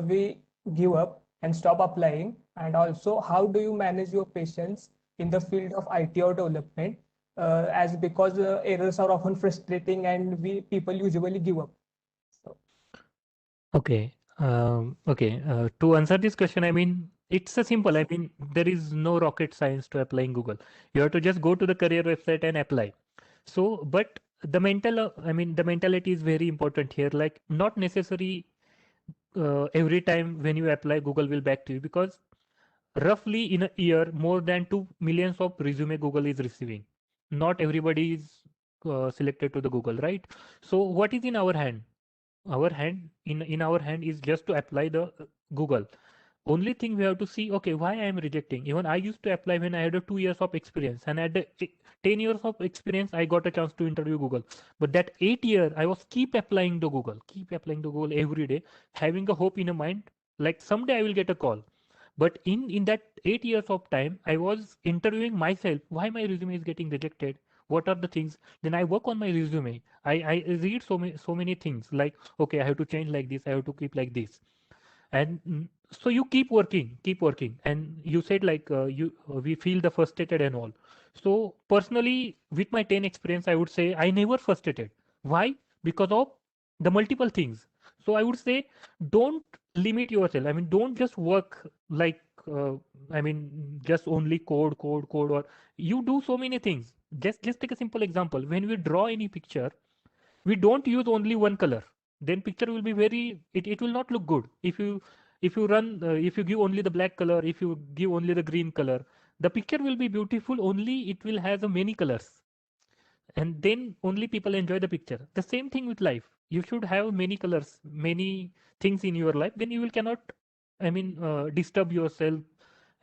C: we give up and stop applying. And also, how do you manage your patience in the field of IT or development? As because errors are often frustrating and we people usually give up. So,
B: Okay. Okay. To answer this question, I mean, it's a simple. I mean, there is no rocket science to applying Google. You have to just go to the career website and apply. So, but the mentality is very important here. Like, not necessary every time when you apply, Google will back to you, because roughly in a year, more than 2 millions of resume Google is receiving. Not everybody is selected to the Google, right? So, what is in our hand? In our hand is just to apply the Google. Only thing we have to see, okay, why I am rejecting. Even I used to apply when I had a 2 years of experience, and at the 10 years of experience I got a chance to interview Google. But that 8 year I was keep applying to Google every day, having a hope in a mind, like someday I will get a call. But in that 8 years of time, I was interviewing myself, why my resume is getting rejected, what are the things. Then I work on my resume. I read so many things, like, okay, I have to change like this, I have to keep like this. And so you keep working, and you said like we feel the frustrated and all. So personally, with my 10 experience, I would say I never frustrated. Why? Because of the multiple things. So I would say, don't limit yourself. I mean, don't just work like just only code, or you do so many things. Just take a simple example. When we draw any picture, we don't use only one color. Then picture will be it will not look good. If you give only the black color, if you give only the green color, the picture will be beautiful only it will have a many colors, and then only people enjoy the picture. The same thing with life. You should have many colors, many things in your life, then you will cannot disturb yourself.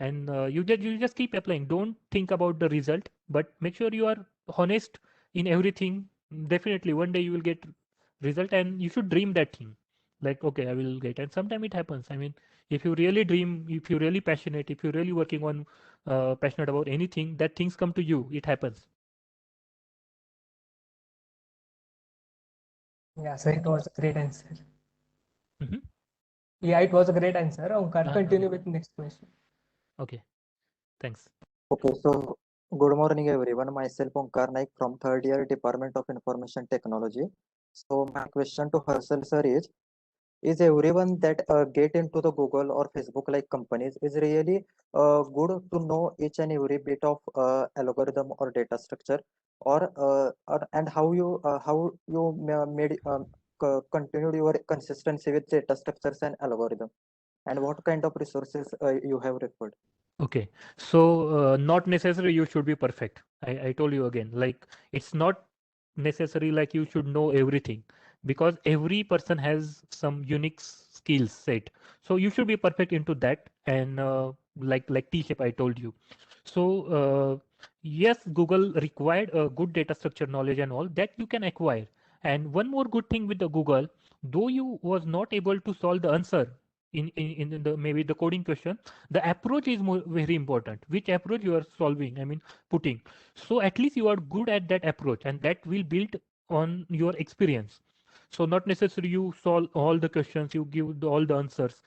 B: And you just keep applying. Don't think about the result, but make sure you are honest in everything. Definitely one day you will get result, and you should dream that thing, like, okay, I will get. And sometime it happens. I mean, if you really dream, if you're really passionate, if you're really working on passionate about anything, that things come to you, it happens.
C: yeah, so it was a great answer.
B: Mhm.
C: Yeah, it was a great answer. Omkar,
B: Uh,
C: continue with next question.
B: okay, thanks.
D: Okay, so good morning everyone. Myself Omkar Naik from third year Department of Information Technology. So my question to Harshal sir is, is everyone that get into the Google or Facebook like companies is really good to know each and every bit of algorithm or data structure, or and how you made continued your consistency with data structures and algorithm, and what kind of resources you have referred.
B: Okay, so not necessary you should be perfect. I told you again, like it's not necessary like you should know everything, because every person has some unique skill set. So you should be perfect into that, and like T-shape I told you. So yes, Google required a good data structure knowledge and all that you can acquire. And one more good thing with the Google, though you was not able to solve the answer in the maybe the coding question, the approach is more very important, which approach you are solving, I mean putting. So at least you are good at that approach, and that will build on your experience. So not necessarily you solve all the questions, you give all the answers.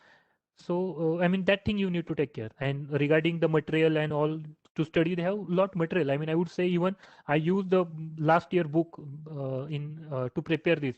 B: So I mean that thing you need to take care. And regarding the material and all to study, they have lot material. I mean I would say even I used the last year book in to prepare this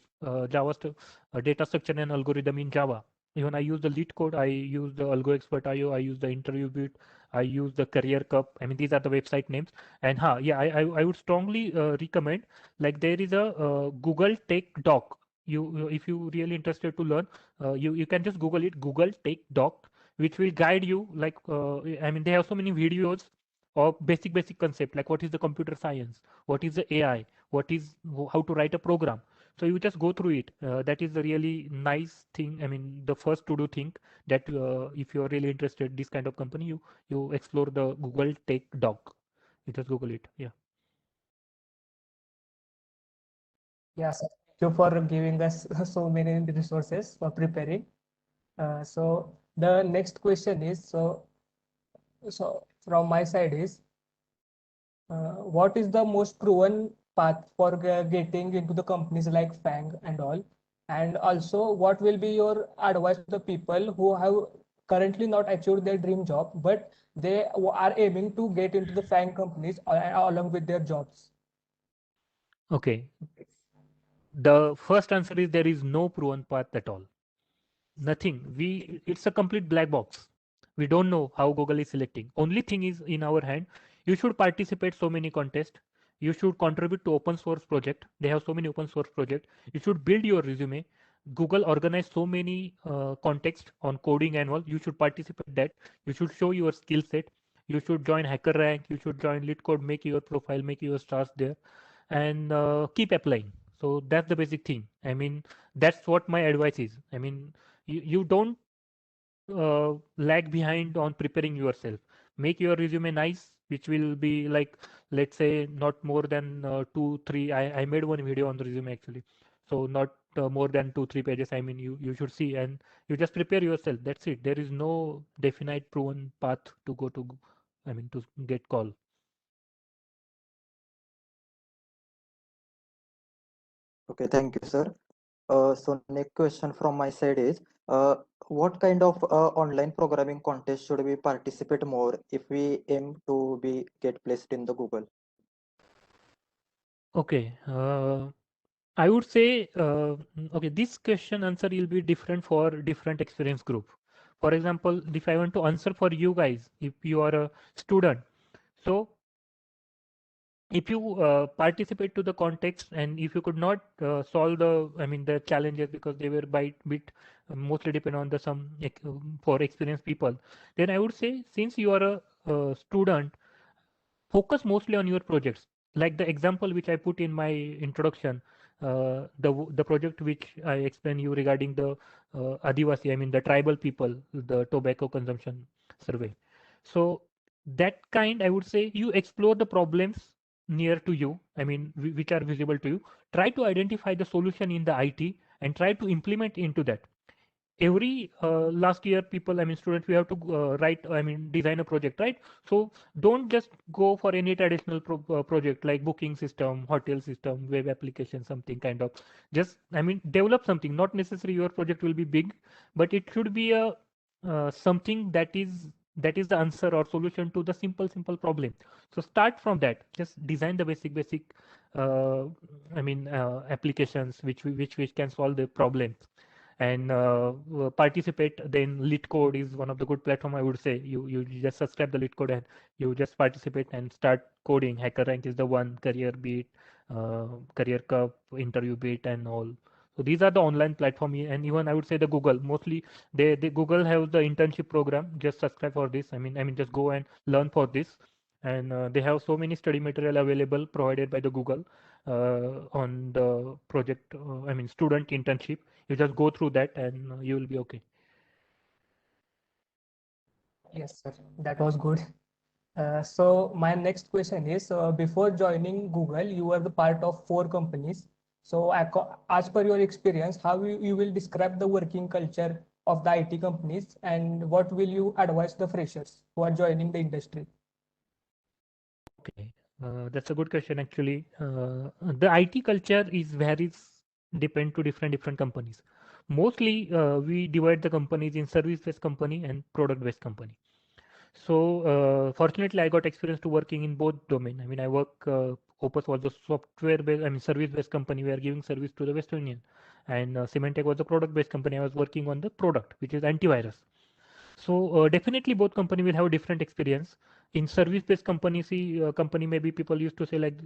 B: data structure and algorithm in Java. Even I use the lead code, I use the Algo Expert IO, I use the Interview Bit, I use the Career Cup. I mean these are the website names. And yeah, I would strongly recommend, like there is a Google Tech Doc. If you really interested to learn, you can just Google it, Google Tech Doc, which will guide you. Like I mean they have so many videos of basic concept, like what is the computer science, what is the AI, what is how to write a program. So you just go through it. That is a really nice thing. I mean the first to do thing, that if you are really interested this kind of company, you explore the Google Tech Doc. You just Google it. Yeah.
C: Yes, thank you for giving us so many resources for preparing. So the next question is, so from my side is, what is the most proven path for getting into the companies like FANG and all? And also, what will be your advice to the people who have currently not achieved their dream job, but they are aiming to get into the FANG companies along with their jobs?
B: Okay. The first answer is there is no proven path at all. Nothing. It's a complete black box. We don't know how Google is selecting. Only thing is in our hand. You should participate so many contests. You should contribute to open source project. They have so many open source project. You should build your resume. Google organize so many context on coding and all. You should participate that. You should show your skill set. You should join HackerRank. You should join LeetCode. Make your profile. Make your stars there, and keep applying. So that's the basic thing. I mean that's what my advice is. I mean you don't lag behind on preparing yourself. Make your resume nice, which will be like, let's say not more than 2-3. I made one video on the resume actually, so not more than 2-3 pages. I mean you should see, and you just prepare yourself. That's it. There is no definite proven path to go to, I mean to get call.
D: Okay, thank you, sir. So next question from my side is, what kind of online programming contest should we participate more if we aim to be get placed in the Google?
B: Okay. I would say, okay, this question answer will be different for different experience group. For example, if I want to answer for you guys, if you are a student, so if you participate to the context, and if you could not solve the, I mean the challenges, because they were by bit mostly depend on the some for experienced people, then I would say, since you are a student, focus mostly on your projects. Like the example which I put in my introduction, the project which I explained you regarding the Adivasi, I mean the tribal people, the tobacco consumption survey. So that kind, I would say, you explore the problems near to you, I mean which are visible to you. Try to identify the solution in the IT and try to implement into that. Every last year people, I mean students, we have to write, I mean design a project, right? So don't just go for any traditional project like booking system, hotel system, web application, something kind of. Just, I mean, develop something. Not necessarily your project will be big, but it should be a something that is the answer or solution to the simple problem. So start from that. Just design the basic I mean applications which can solve the problems. and participate. Then LeetCode is one of the good platform, I would say. You just subscribe the LeetCode and you just participate and start coding. HackerRank is the one, CareerBeat, Career Cup, Interview Beat, and all. So these are the online platform, and even I would say the Google. Mostly they Google have the internship program. Just subscribe for this. I mean just go and learn for this, and they have so many study material available provided by the Google on the project. I mean student internship. You just go through that and you will be okay.
C: Yes, sir. That was good. So my next question is, before joining Google, you were the part of 4 companies. So as per your experience, how you will describe the working culture of the IT companies, and what will you advise the freshers who are joining the industry?
B: Okay, that's a good question actually. The IT culture is varies depend to different companies. Mostly we divide the companies in service-based company and product-based company. So fortunately, I got experience to working in both domain. I mean, I work. Opus was the software-based, I mean, service-based company. We are giving service to the Western Union, and Symantec was the product-based company. I was working on the product, which is antivirus. So definitely both company will have different experience. In service-based company, see, company maybe people used to say like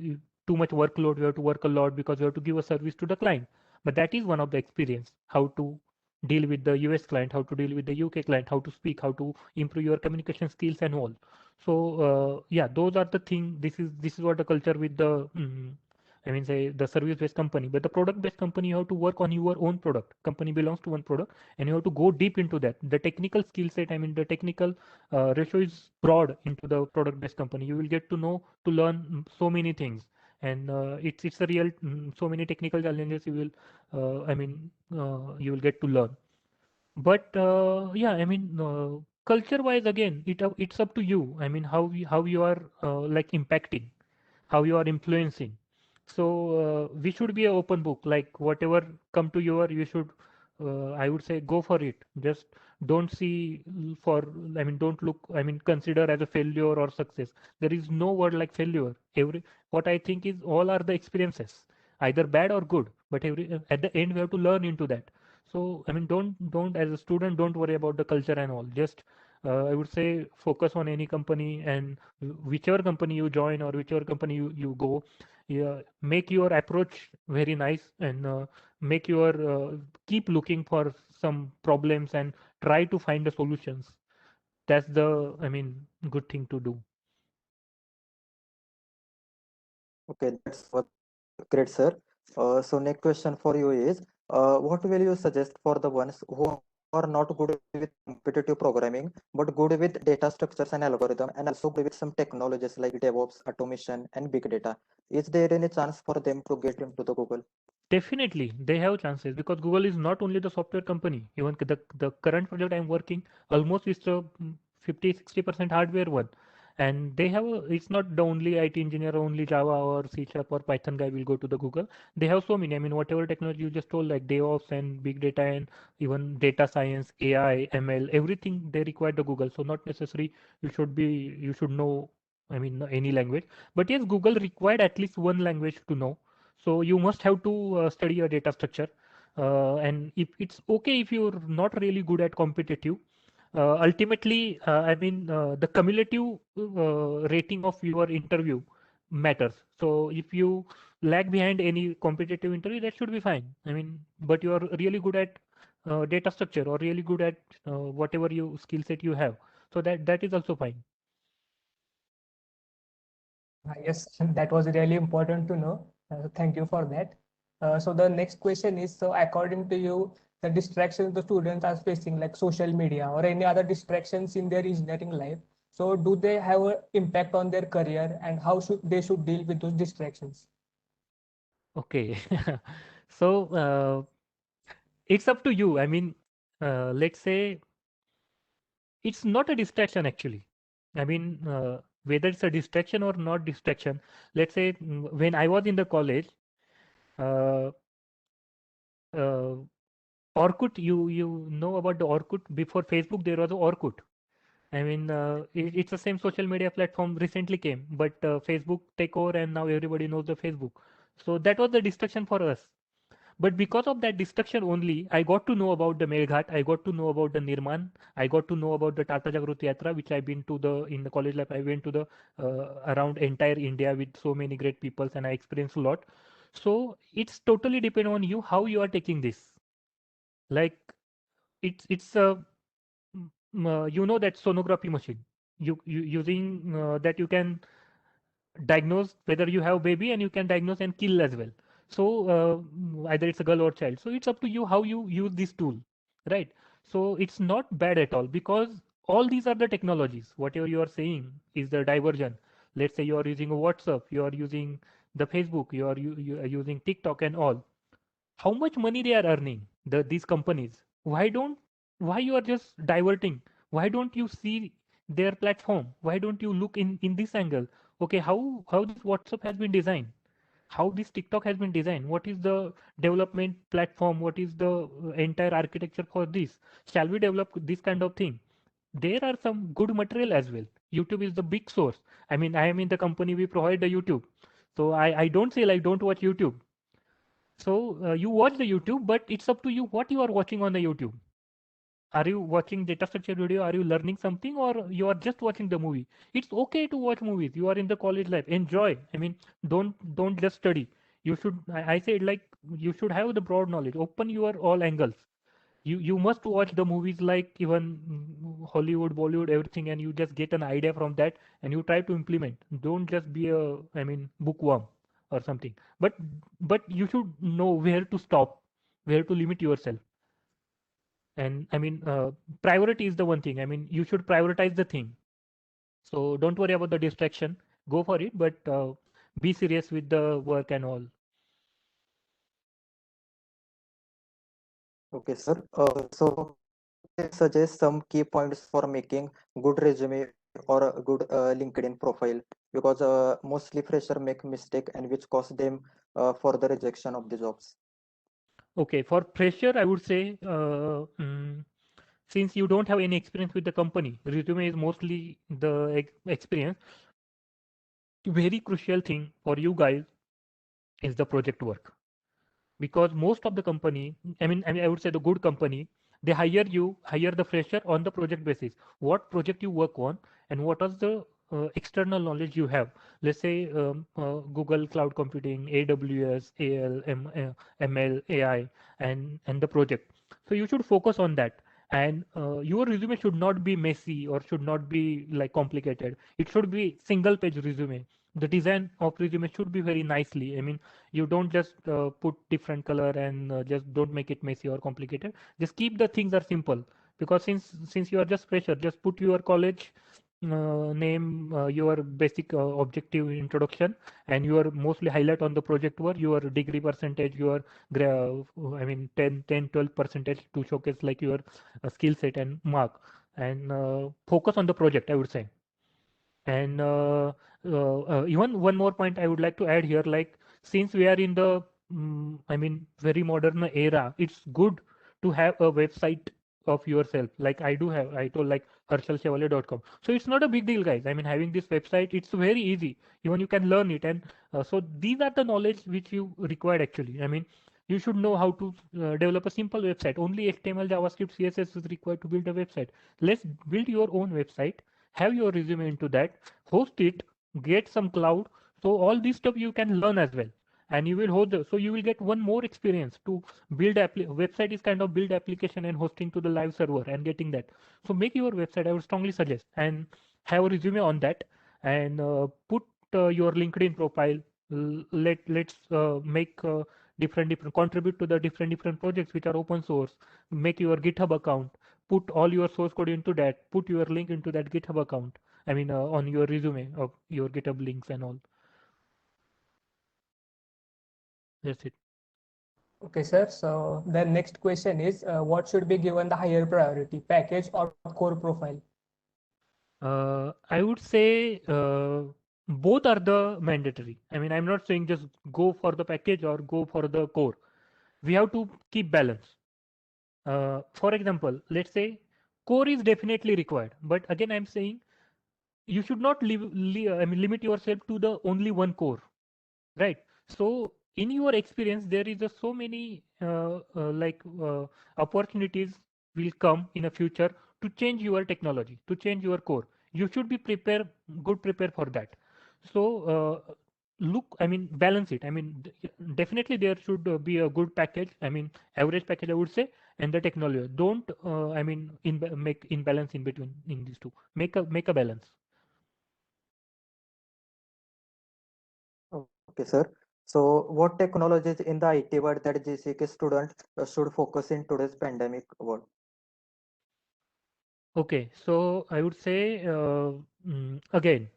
B: too much workload, we have to work a lot because we have to give a service to the client. But that is one of the experience, how to deal with the US client, how to deal with the UK client, how to speak, how to improve your communication skills and all. So yeah, those are the thing. This is what the culture with the I mean, say the service-based company, but the product-based company, you have to work on your own product. Company belongs to one product, and you have to go deep into that. The technical skill set, I mean, the technical ratio is broad into the product-based company. You will get to know to learn so many things, and it's a real so many technical challenges you will, you will get to learn. But yeah, I mean, culture-wise, again, it's up to you. I mean, how you are like impacting, how you are influencing. So we should be an open book. Like whatever come to your, you should. I would say go for it. Just don't see for. I mean, don't look. I mean, consider as a failure or success. There is no word like failure. What I think is all are the experiences, either bad or good. But at the end we have to learn into that. So I mean, don't as a student, don't worry about the culture and all. Just I would say focus on any company, and whichever company you join or whichever company you go, yeah, make your approach very nice, and make your keep looking for some problems and try to find the solutions. That's the, I mean, good thing to do.
D: Okay, that's what great, sir. So next question for you is, what will you suggest for the ones who are not good with competitive programming, but good with data structures and algorithm, and also good with some technologies like DevOps, automation, and big data? Is there any chance for them to get into the Google?
B: Definitely, they have chances because Google is not only the software company. Even the current project I'm working almost is the 50-60% hardware one, and they have it's not the only IT engineer, only Java or C# or Python guy will go to the Google. They have so many. I mean, whatever technology you just told, like DevOps and big data and even data science, AI, ML, everything they require the Google. So not necessary you should know. I mean, any language, but yes, Google required at least one language to know. So you must have to study a data structure. And if it's okay if you're not really good at competitive, ultimately, the cumulative rating of your interview matters. So if you lag behind any competitive interview, that should be fine. I mean, but you are really good at data structure or really good at whatever you skill set you have. So that is also fine.
C: Yes, that was really important to know. Thank you for that. So the next question is, so according to you, the distractions the students are facing, like social media or any other distractions in their engineering life, so do they have an impact on their career, and how should they should deal with those distractions?
B: Okay. So it's up to you. I mean, let's say it's not a distraction actually. I mean, whether it's a distraction or not distraction. Let's say when I was in the college, uh, uh, Orkut, you know about the Orkut. Before Facebook, there was a Orkut. I mean, it's the same social media platform recently came, but Facebook take over and now everybody knows the Facebook. So that was the distraction for us. But because of that destruction only, I got to know about the Melghat, I got to know about the Nirman, I got to know about the Tata Jagrut Yatra, which I've been to in the college life. I went to the around entire India with so many great peoples, and I experienced a lot. So it's totally depend on you how you are taking this. Like it's a you know that sonography machine. You using that you can diagnose whether you have baby, and you can diagnose and kill as well. So either it's a girl or child, so it's up to you how you use this tool, right? So it's not bad at all, because all these are the technologies. Whatever you are saying is the diversion. Let's say you are using a WhatsApp, you are using the Facebook, you are using TikTok and all. How much money they are earning, these companies? Why you are just diverting? Why don't you see their platform? Why don't you look in this angle? Okay, how this WhatsApp has been designed, how this TikTok has been designed, what is the development platform, what is the entire architecture for this? Shall we develop this kind of thing? There are some good material as well. YouTube is the big source. I mean, I am in the company, we provide the YouTube. So I don't say like don't watch YouTube. So you watch the YouTube, but it's up to you what you are watching on the YouTube. Are you watching data structure video? Are you learning something, or you are just watching the movie? It's okay to watch movies. You are in the college life. Enjoy. I mean, don't just study. You should. I say like you should have the broad knowledge. Open your all angles. You must watch the movies like even Hollywood, Bollywood, everything, and you just get an idea from that, and you try to implement. Don't just be a bookworm or something. But you should know where to stop, where to limit yourself. And priority is the one thing. I mean, you should prioritize the thing. So don't worry about the distraction. Go for it, but be serious with the work and all.
D: Okay, sir. So can you suggest some key points for making good resume or a good LinkedIn profile, because mostly fresher make mistake and which cost them for the rejection of the jobs.
B: Okay, for fresher, I would say since you don't have any experience with the company, resume is mostly the experience. Very crucial thing for you guys is the project work, because most of the company, I would say the good company, they hire the fresher on the project basis. What project you work on, and what is the external knowledge you have. Let's say Google Cloud Computing, AWS, ML, AI, and the project. So you should focus on that. And your resume should not be messy or should not be like complicated. It should be single page resume. The design of resume should be very nicely. I mean, you don't just put different color and just don't make it messy or complicated. Just keep the things are simple, because since you are just fresher, just put your college name, your basic objective introduction, and your mostly highlight on the project work, your degree percentage, your 10 12 percentage to showcase like your skill set and mark, and focus on the project, I would say. And even one more point I would like to add here, like since we are in the very modern era, it's good to have a website of yourself. Like I do have, I told like HarshalChevalier.com. So it's not a big deal, guys. I mean, having this website, it's very easy. Even you can learn it, and so these are the knowledge which you required actually. I mean, you should know how to develop a simple website. Only HTML, JavaScript, CSS is required to build a website. Let's build your own website, have your resume into that, host it, get some cloud. So all this stuff you can learn as well, and you will so you will get one more experience to build website is kind of build application and hosting to the live server and getting that. So make your website, I would strongly suggest, and have a resume on that, and put your LinkedIn profile. Let's make different contribute to the different projects which are open source. Make your GitHub account, put all your source code into that, put your link into that GitHub account. On your resume of your GitHub links and all. That's it.
C: Okay, sir. So the next question is, what should be given the higher priority, package or core profile?
B: I would say both are the mandatory. I mean, I'm not saying just go for the package or go for the core. We have to keep balance. For example, let's say core is definitely required, but again, I'm saying you should not limit yourself to the only one core, right? So in your experience, there is so many opportunities will come in the future to change your technology, to change your core. You should be prepared for that. So balance it. Definitely there should be a good package. Average package, I would say, and the technology. Don't make imbalance in between in these two. Make a balance.
D: Okay, sir. So, what technologies in the IT world that GCK student should focus in today's pandemic world?
B: Okay, so I would say again,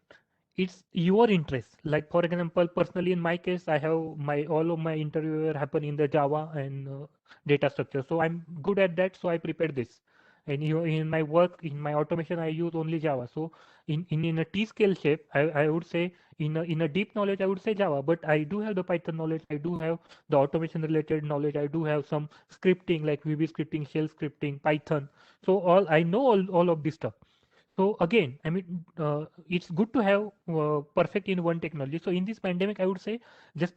B: it's your interest. Like for example, personally in my case, I have my all of my interview happen in the Java and data structure. So I'm good at that. So I prepared this. And in my work, in my automation, I use only Java. So in a T-scale shape, I would say in a deep knowledge, I would say Java. But I do have the Python knowledge. I do have the automation related knowledge. I do have some scripting like VB scripting, shell scripting, Python. So I know all of this stuff. So again, it's good to have perfect in one technology. So in this pandemic, I would say just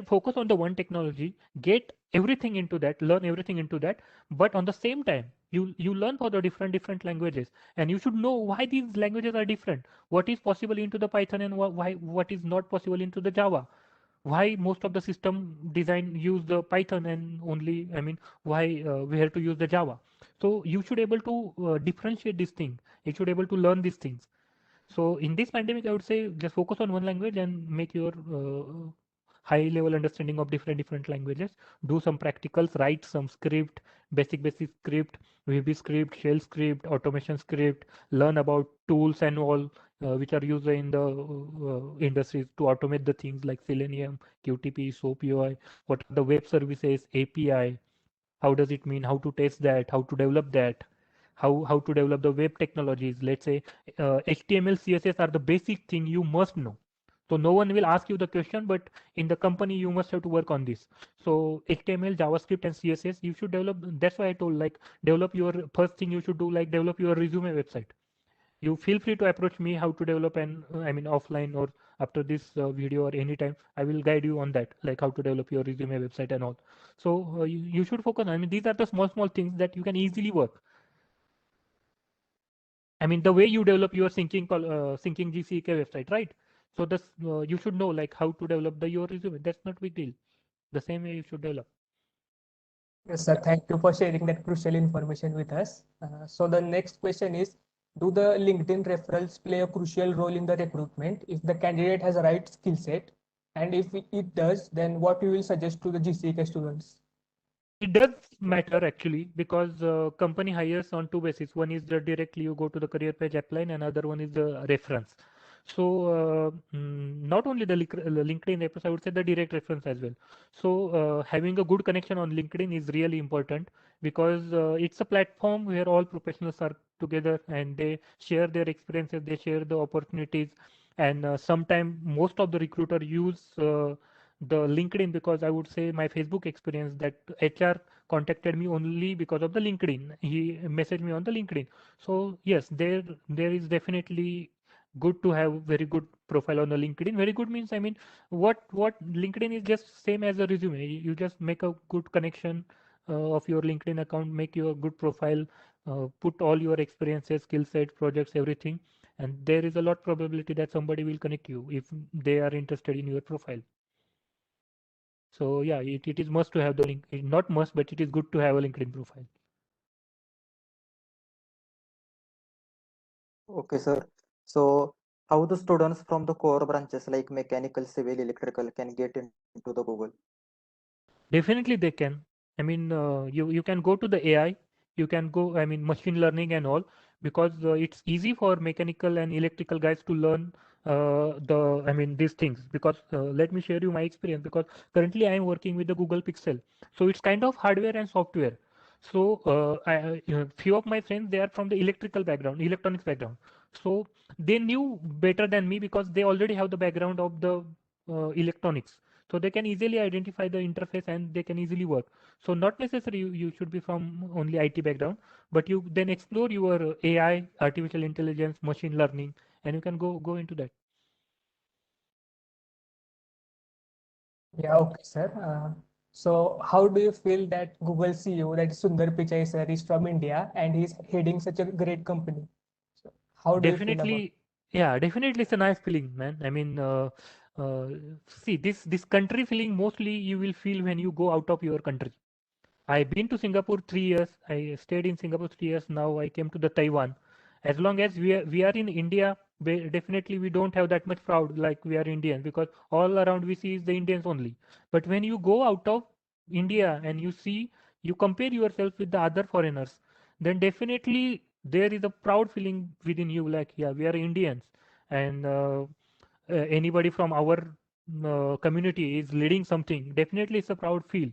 B: focus on the one technology, get everything into that, learn everything into that. But on the same time, you learn for the different languages, and you should know why these languages are different. What is possible into the Python and what is not possible into the Java. Why most of the system design use the Python and only why we have to use the Java. So you should able to differentiate this thing. You should able to learn these things. So in this pandemic, I would say just focus on one language and make your high level understanding of different languages. Do some practicals, write some script, basic script, VB script, shell script, automation script, learn about tools and all which are used in the industries to automate the things like Selenium, QTP, SOAP UI, what are the web services, API, how does it mean, how to test that, how to develop that, how to develop the web technologies. Let's say HTML, CSS are the basic thing you must know. So no one will ask you the question, but in the company you must have to work on this. So HTML, JavaScript, and CSS you should develop. That's why I told like develop your first thing you should do like develop your resume website. You feel free to approach me how to develop an offline or after this video or anytime I will guide you on that, like how to develop your resume website and all. So you should focus. These are the small things that you can easily work. The way you develop your syncing GCK website, right? So this you should know like how to develop your resume. That's not big deal. The same way you should develop.
C: Yes, sir. Thank you for sharing that crucial information with us. So the next question is, do the LinkedIn referrals play a crucial role in the recruitment if the candidate has a right skill set? And if it does, then what you will suggest to the GCK students?
B: It does matter actually because company hires on two bases. One is that directly you go to the career page apply, and another one is the reference. So not only the LinkedIn reference, I would say the direct reference as well. So having a good connection on LinkedIn is really important because it's a platform where all professionals are together and they share their experiences, they share the opportunities, and sometimes most of the recruiter use the LinkedIn because I would say my Facebook experience that HR contacted me only because of the LinkedIn. He messaged me on the LinkedIn. So yes, there is definitely good to have very good profile on the LinkedIn. Very good means what LinkedIn is just same as a resume. You just make a good connection of your LinkedIn account, make your good profile, put all your experiences, skill set, projects, everything, and there is a lot probability that somebody will connect you if they are interested in your profile. So yeah, it is must to have the link. Not must, but it is good to have a LinkedIn profile.
D: Okay, sir. So, how the students from the core branches like mechanical, civil, electrical can get into the Google?
B: Definitely they can. You can go to the AI. You can go. Machine learning and all because it's easy for mechanical and electrical guys to learn these things. Because let me share you my experience. Because currently I am working with the Google Pixel, so it's kind of hardware and software. So few of my friends, they are from the electrical background, electronics background. So they knew better than me because they already have the background of the electronics, so they can easily identify the interface and they can easily work. So not necessary you should be from only IT background, but you then explore your AI, artificial intelligence, machine learning, and you can go into that.
C: Yeah, okay, sir. So how do you feel that Google CEO, that is Sundar Pichai sir, is from India and he's heading such a great company? So how do you feel about?
B: Definitely, yeah, definitely it's a nice feeling, man. I mean, uh, see, this country feeling mostly you will feel when you go out of your country. I've been to Singapore 3 years. I stayed in Singapore 3 years. Now I came to the Taiwan. As long as we are in India, definitely we don't have that much proud like we are Indians, because all around we see is the Indians only. But when you go out of India and you see, you compare yourself with the other foreigners, then definitely there is a proud feeling within you, like, yeah, we are Indians, and anybody from our community is leading something. Definitely it's a proud feel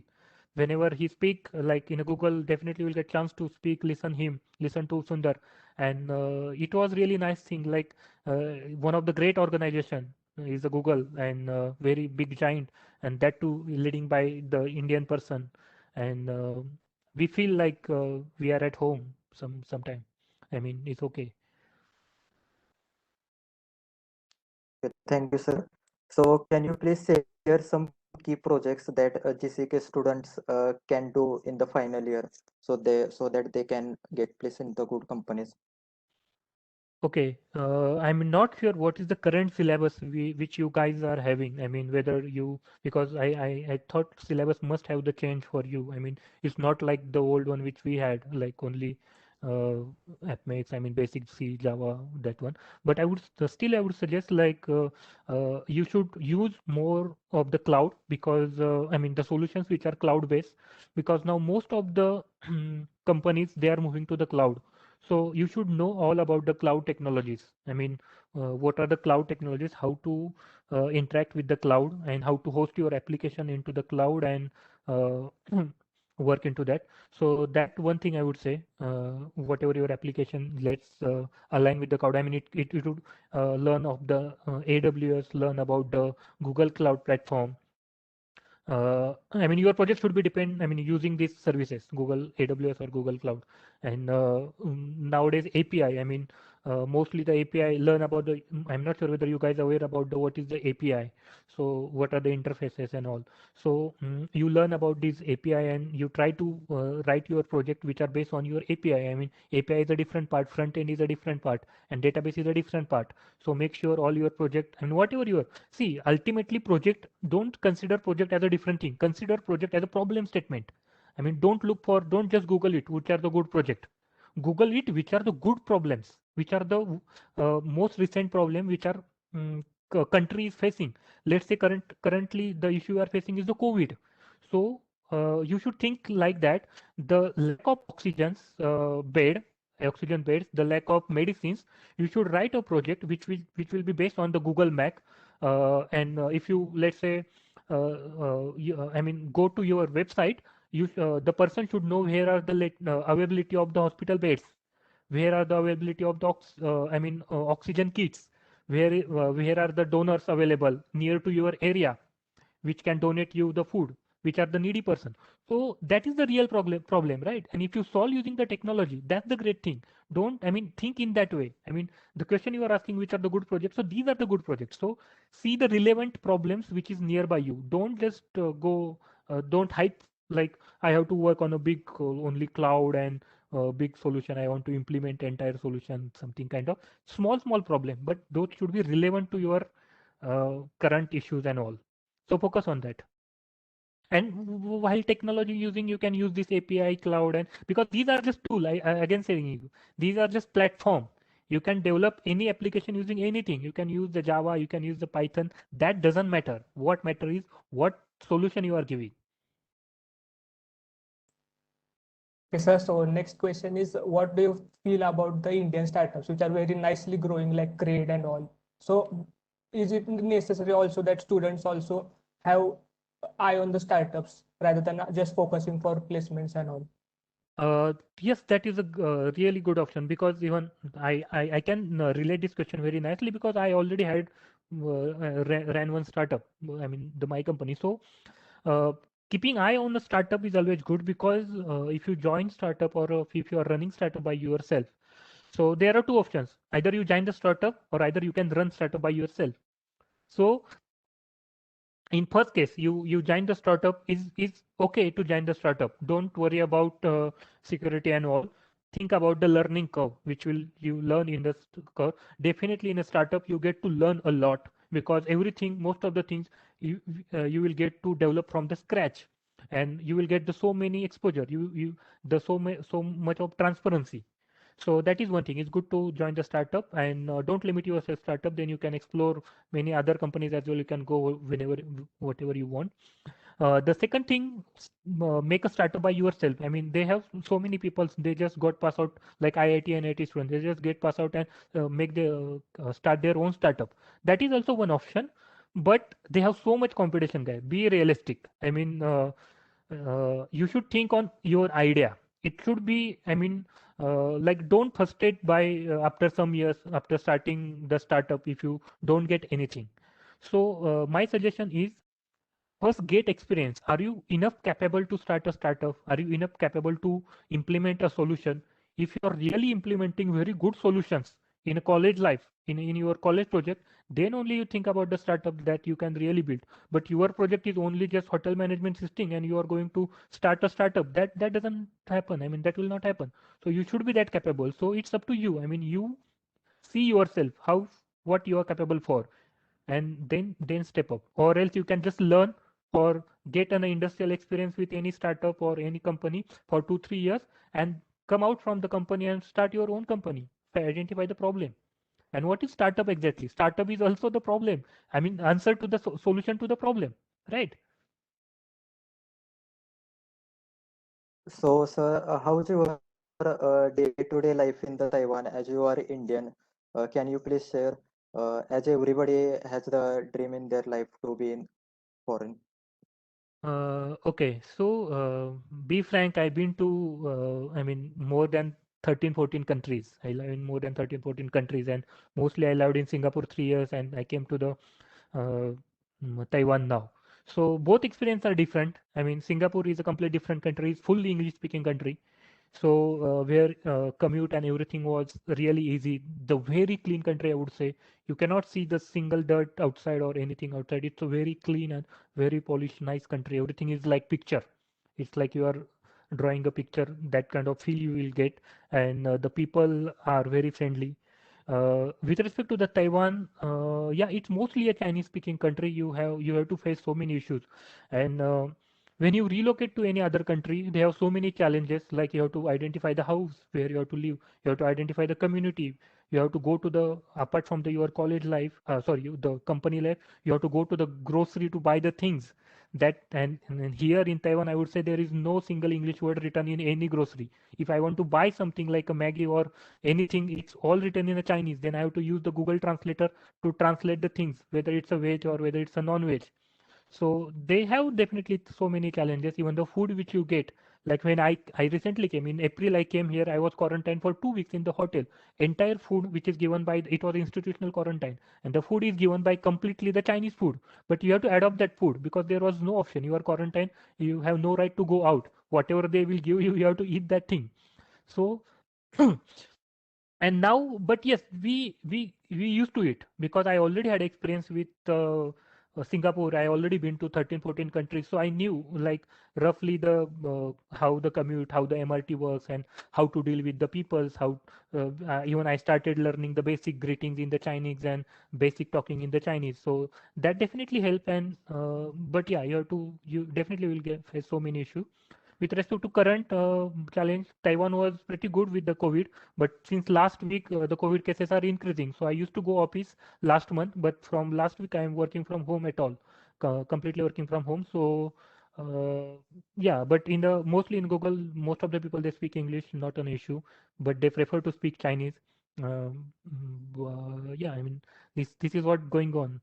B: whenever he speak, like in a Google, definitely will get chance to speak, listen to Sundar. And it was really nice thing, like one of the great organization is a Google, and very big giant, and that too leading by the Indian person. And we feel like we are at home sometime. I mean, it's okay.
D: Okay, thank you, sir. So can you please share some key projects that GCK students can do in the final year, so that they can get placed in the good companies?
B: Okay, I'm not sure what is the current syllabus which you guys are having. I mean, whether you, because I thought syllabus must have the change for you. I mean, it's not like the old one which we had, like only uh, AppMates, I mean, basic C, Java, that one. But I would still I would suggest like you should use more of the cloud, because I mean the solutions which are cloud based, because now most of the companies they are moving to the cloud. So you should know all about the cloud technologies. I mean, what are the cloud technologies, how to interact with the cloud, and how to host your application into the cloud, and uh, work into that. So that one thing I would say, whatever your application, let's align with the cloud. I mean, it would learn of the AWS, learn about the Google Cloud Platform. I mean, your project should be depend, I mean, using these services, Google, AWS or Google Cloud. And nowadays API, I mean, mostly the API learn about the, I'm not sure whether you guys are aware about the, what is the API. So what are the interfaces and all. So you learn about this API and you try to write your project which are based on your API. I mean, API is a different part, front end is a different part, and database is a different part. So make sure all your project and whatever your, see, ultimately project, don't consider project as a different thing. Consider project as a problem statement. I mean, don't look for, don't just Google it, which are the good project. Google it, which are the good problems, which are the most recent problem, which are country is facing. Let's say currently the issue you are facing is the COVID. So you should think like that. The lack of oxygen beds, the lack of medicines, you should write a project which will be based on the Google Map. And if you, let's say, I mean, go to your website, the person should know where are the availability of the hospital beds, where are the availability of the oxygen kits, where are the donors available near to your area, which can donate you the food, which are the needy person. So that is the real problem, right? And if you solve using the technology, that's the great thing. Don't, I mean, think in that way. I mean, the question you are asking, which are the good projects, so these are the good projects. So see the relevant problems which is nearby you. Don't just don't hype, like I have to work on a big only cloud and big solution, I want to implement entire solution, something kind of small problem, but those should be relevant to your current issues and all. So focus on that. And while technology using, you can use this API cloud, and because these are just tool. I again saying you, these are just platform. You can develop any application using anything. You can use the Java, you can use the Python. That doesn't matter. What matter is what solution you are giving.
C: Okay, sir. So next question is, what do you feel about the Indian startups, which are very nicely growing, like Grade and all? So is it necessary also that students also have eye on the startups rather than just focusing for placements and all?
B: Yes, that is a really good option, because even I can relate this question very nicely, because I already had ran one startup. I mean, my company. So uh, keeping eye on the startup is always good, because if you join startup, or if you are running startup by yourself, so there are two options. Either you join the startup, or either you can run startup by yourself. So in first case, you join the startup is okay to join the startup. Don't worry about security and all. Think about the learning curve, which will you learn in the curve. Definitely in a startup, you get to learn a lot because everything, most of the things you will get to develop from the scratch, and you will get the so many exposure. You the so much of transparency. So that is one thing. It's good to join the startup and don't limit yourself startup. Then you can explore many other companies as well. You can go whenever, whatever you want. The second thing, make a startup by yourself. I mean, they have so many people. They just got pass out like IIT and IIT students. They just get pass out and make the start their own startup. That is also one option, but they have so much competition, guy. Be realistic. I mean, you should think on your idea. It should be, I mean, like don't frustrate by after some years after starting the startup if you don't get anything. So my suggestion is first get experience. Are you enough capable to start a startup? Are you enough capable to implement a solution? If you are really implementing very good solutions in a college life, in your college project, then only you think about the startup that you can really build. But your project is only just hotel management system and you are going to start a startup. That doesn't happen. I mean, that will not happen. So you should be that capable. So it's up to you. I mean, you see yourself how what you are capable for, and then step up. Or else you can just learn or get an industrial experience with any startup or any company for 2-3 years and come out from the company and start your own company. Identify the problem. And what is startup exactly? Startup is also the problem. I mean, answer to the solution to the problem, right?
D: So, sir, how's your day-to-day life in the Taiwan as you are Indian? Can you please share? As everybody has the dream in their life to be in foreign.
B: Okay, so be frank, I've been to, I mean, more than 13, 14 countries. I live in more than 13, 14 countries, and mostly I lived in Singapore 3 years, and I came to the Taiwan now. So both experiences are different. I mean, Singapore is a completely different country, it's fully English speaking country. So where commute and everything was really easy. The very clean country, I would say. You cannot see the single dirt outside or anything outside. It's a very clean and very polished, nice country. Everything is like picture. It's like you are drawing a picture. That kind of feel you will get, and the people are very friendly. With respect to the Taiwan, yeah, it's mostly a Chinese-speaking country. You have to face so many issues, and when you relocate to any other country, they have so many challenges. Like you have to identify the house where you have to live. You have to identify the community. You have to go to the apart from your college life. The company life. You have to go to the grocery to buy the things. And here in Taiwan, I would say there is no single English word written in any grocery. If I want to buy something like a Maggie or anything, it's all written in a Chinese. Then I have to use the Google translator to translate the things, whether it's a veg or whether it's a non-veg. So they have definitely so many challenges. Even the food which you get, like when I recently came in April, I came here. I was quarantined for 2 weeks in the hotel. Entire food which is given by it was institutional quarantine, and the food is given by completely the Chinese food. But you have to adopt that food because there was no option. You are quarantined. You have no right to go out. Whatever they will give you, you have to eat that thing. So and now, but yes, we used to it because I already had experience with Singapore. I already been to 13, 14 countries, so I knew like roughly the how the commute, how the MRT works, and how to deal with the peoples. How even I started learning the basic greetings in the Chinese and basic talking in the Chinese. So that definitely help. And but yeah, you definitely will face so many issues. With respect to current challenge, Taiwan was pretty good with the COVID, but since last week the COVID cases are increasing. So I used to go office last month, but from last week I am working from home at all, completely working from home. So yeah, but in the mostly in Google, most of the people they speak English, not an issue, but they prefer to speak Chinese. Yeah, I mean this is what going on.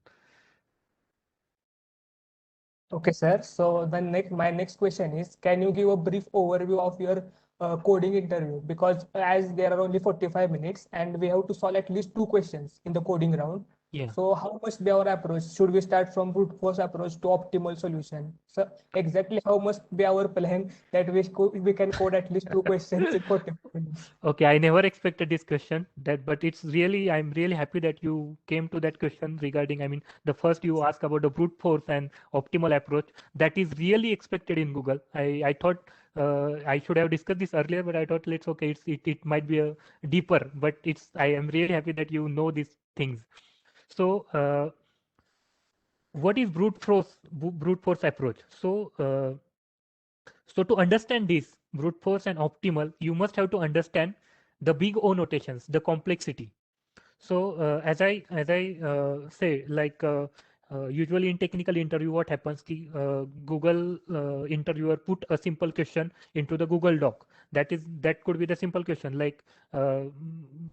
C: Okay, sir. So my next question is, can you give a brief overview of your coding interview? Because as there are only 45 minutes and we have to solve at least 2 questions in the coding round.
B: Yeah.
C: So how must be our approach? Should we start from brute force approach to optimal solution? So exactly how must be our plan that we can code at least 2 questions in 40 minutes?
B: Okay, I never expected this question but it's really, I'm really happy that you came to that question regarding, I mean, the first you asked about the brute force and optimal approach. That is really expected in Google. I thought I should have discussed this earlier, but I thought let's okay, it might be a deeper, but I am really happy that you know these things. So what is brute force approach? So to understand this brute force and optimal, you must have to understand the big O notations, the complexity. So as I say, like usually in technical interview, what happens? Google interviewer put a simple question into the Google Doc. That could be the simple question, like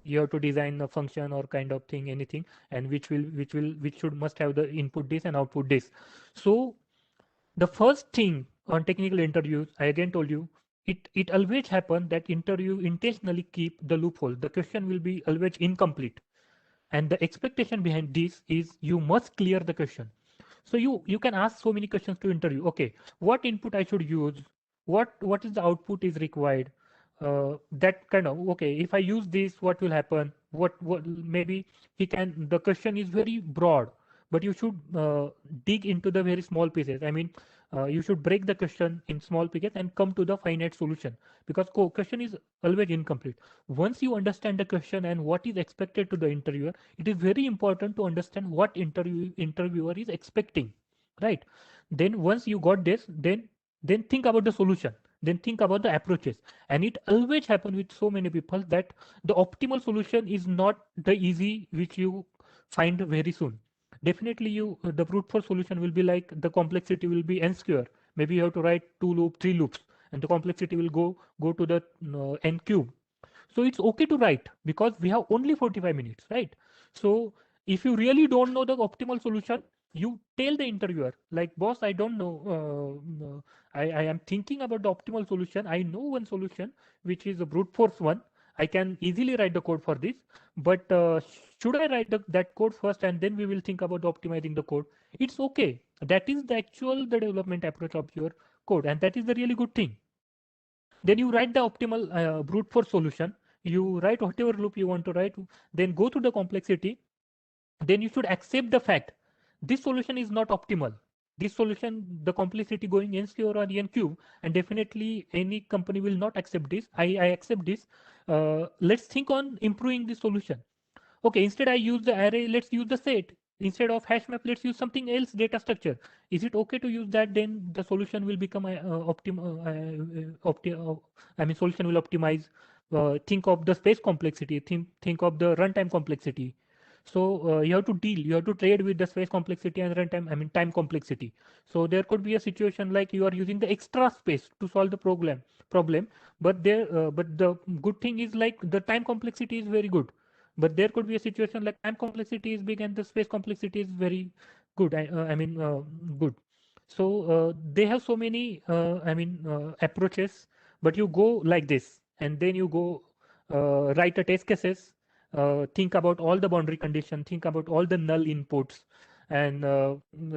B: you have to design a function or kind of thing, anything, and which should must have the input this and output this. So the first thing on technical interviews, I again told you, it always happen that interview intentionally keep the loophole. The question will be always incomplete. And the expectation behind this is you must clear the question. So you can ask so many questions to interview. Okay, what input I should use? What is the output is required? That kind of, okay, if I use this, what will happen? What maybe he can, the question is very broad, but you should dig into the very small pieces. I mean, you should break the question in small pieces and come to the finite solution, because question is always incomplete. Once you understand the question and what is expected to the interviewer, it is very important to understand what interviewer is expecting, right? Then once you got this, then think about the solution, then think about the approaches. And it always happen with so many people that the optimal solution is not the easy which you find very soon. Definitely the brute force solution will be like, the complexity will be n square. Maybe you have to write 2 loop 3 loops, and the complexity will go to the n cube. So it's okay to write, because we have only 45 minutes, right? So if you really don't know the optimal solution, you tell the interviewer, like, boss, I don't know, I am thinking about the optimal solution. I know one solution which is a brute force one. I can easily write the code for this, but should I write that code first and then we will think about optimizing the code? It's okay. That is the development approach of your code, and that is the really good thing. Then you write the optimal brute force solution. You write whatever loop you want to write, then go to the complexity. Then you should accept the fact this solution is not optimal. This solution, the complexity going n square or n cube, and definitely any company will not accept this. I accept this. Let's think on improving this solution. Okay, instead I use the array, let's use the set. Instead of hash map, let's use something else data structure. Is it okay to use that? Then the solution will become I mean, solution will optimize. Think of the space complexity. Think of the runtime complexity. So you have to trade with the space complexity and runtime, I mean, time complexity. So there could be a situation like you are using the extra space to solve the problem, but the good thing is, like, the time complexity is very good. But there could be a situation like time complexity is big and the space complexity is very good. Good. So they have so many approaches, but you go like this, and then you go write a test cases, think about all the boundary condition, think about all the null inputs, and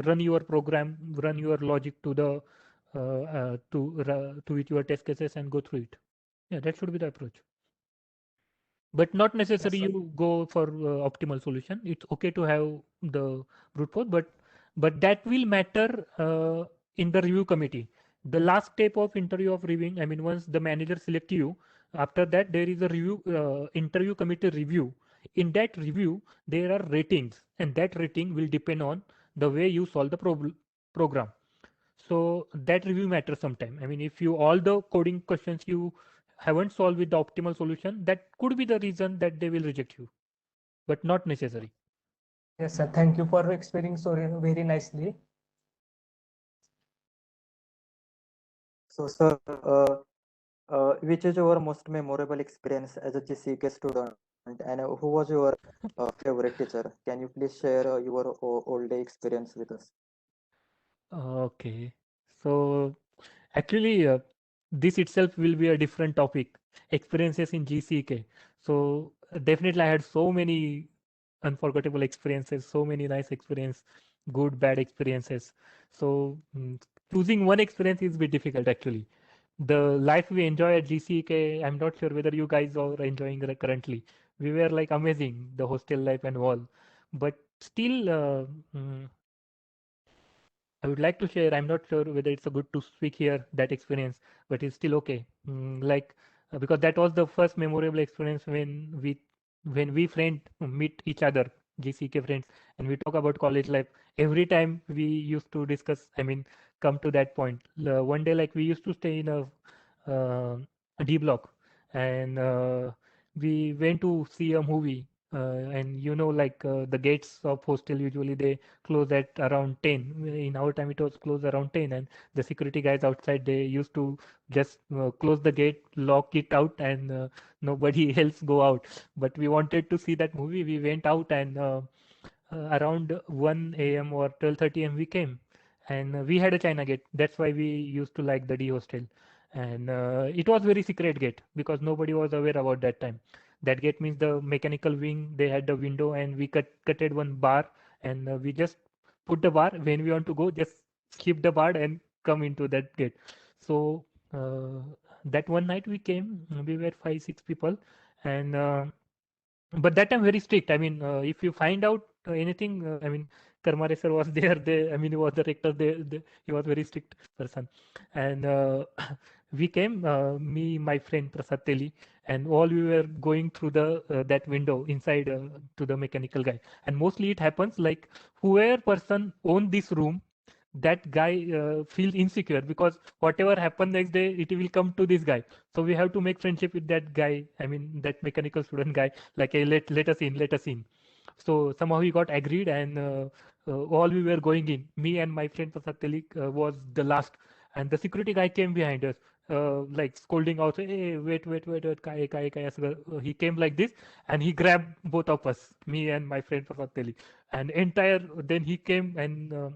B: run your program, run your logic to the to with your test cases and go through it. Yeah, that should be the approach. But not necessarily
C: Yes, sir.
B: you go for optimal solution. It's okay to have the brute force, but that will matter in the review committee. The last step of interview of reviewing, I mean, once the manager select you, after that there is a review interview committee review. In that review, there are ratings, and that rating will depend on the way you solve the program. So that review matters sometime. I mean, if you all the coding questions you haven't solved with the optimal solution, that could be the reason that they will reject you, but not necessary.
C: Yes, sir. Thank you for explaining so very nicely.
D: So, sir, which is your most memorable experience as a GCK student, and who was your favorite teacher? Can you please share your old day experience with us?
B: Okay. So actually, this itself will be a different topic, experiences in GCK. So definitely I had so many unforgettable experiences, so many nice experience, good, bad experiences. So choosing one experience is a bit difficult actually. The life we enjoy at GCK, I'm not sure whether you guys are enjoying currently. We were like amazing, the hostel life and all. But still, I would like to share. I'm not sure whether it's a good to speak here that experience, but it's still okay. Because that was the first memorable experience when we friend meet each other, GCK friends, and we talk about college life. Every time we used to discuss, I mean, come to that point. One day, like we used to stay in a D block, and we went to see a movie. And like the gates of hostel usually they close at around 10. In our time, it was closed around 10, and the security guys outside they used to just close the gate, lock it out, and nobody else go out. But we wanted to see that movie. We went out, and around 1 a.m. or 12:30 a.m. we came, and we had a China gate. That's why we used to like the D hostel, and it was very secret gate because nobody was aware about that time. That gate means the mechanical wing. They had the window, and we cutted one bar, and we just put the bar when we want to go. Just skip the bar and come into that gate. So that one night we came. We were 5-6 people, and but that time very strict. I mean, if you find out anything, I mean, Karmare sir was there. I mean, he was the rector. He was very strict person, and we came, me, my friend Prasad Teli, and all we were going through the that window inside to the mechanical guy. And mostly it happens like whoever person own this room, that guy feel insecure because whatever happened next day, it will come to this guy. So we have to make friendship with that guy. I mean, that mechanical student guy. Like, hey, let us in, let us in. So somehow he got agreed, and all we were going in. Me and my friend Prasad Telik was the last, and the security guy came behind us. Like scolding out, hey, wait, kai, asं. He came like this, and he grabbed both of us, me and my friend Prasad Teli, and then he came, and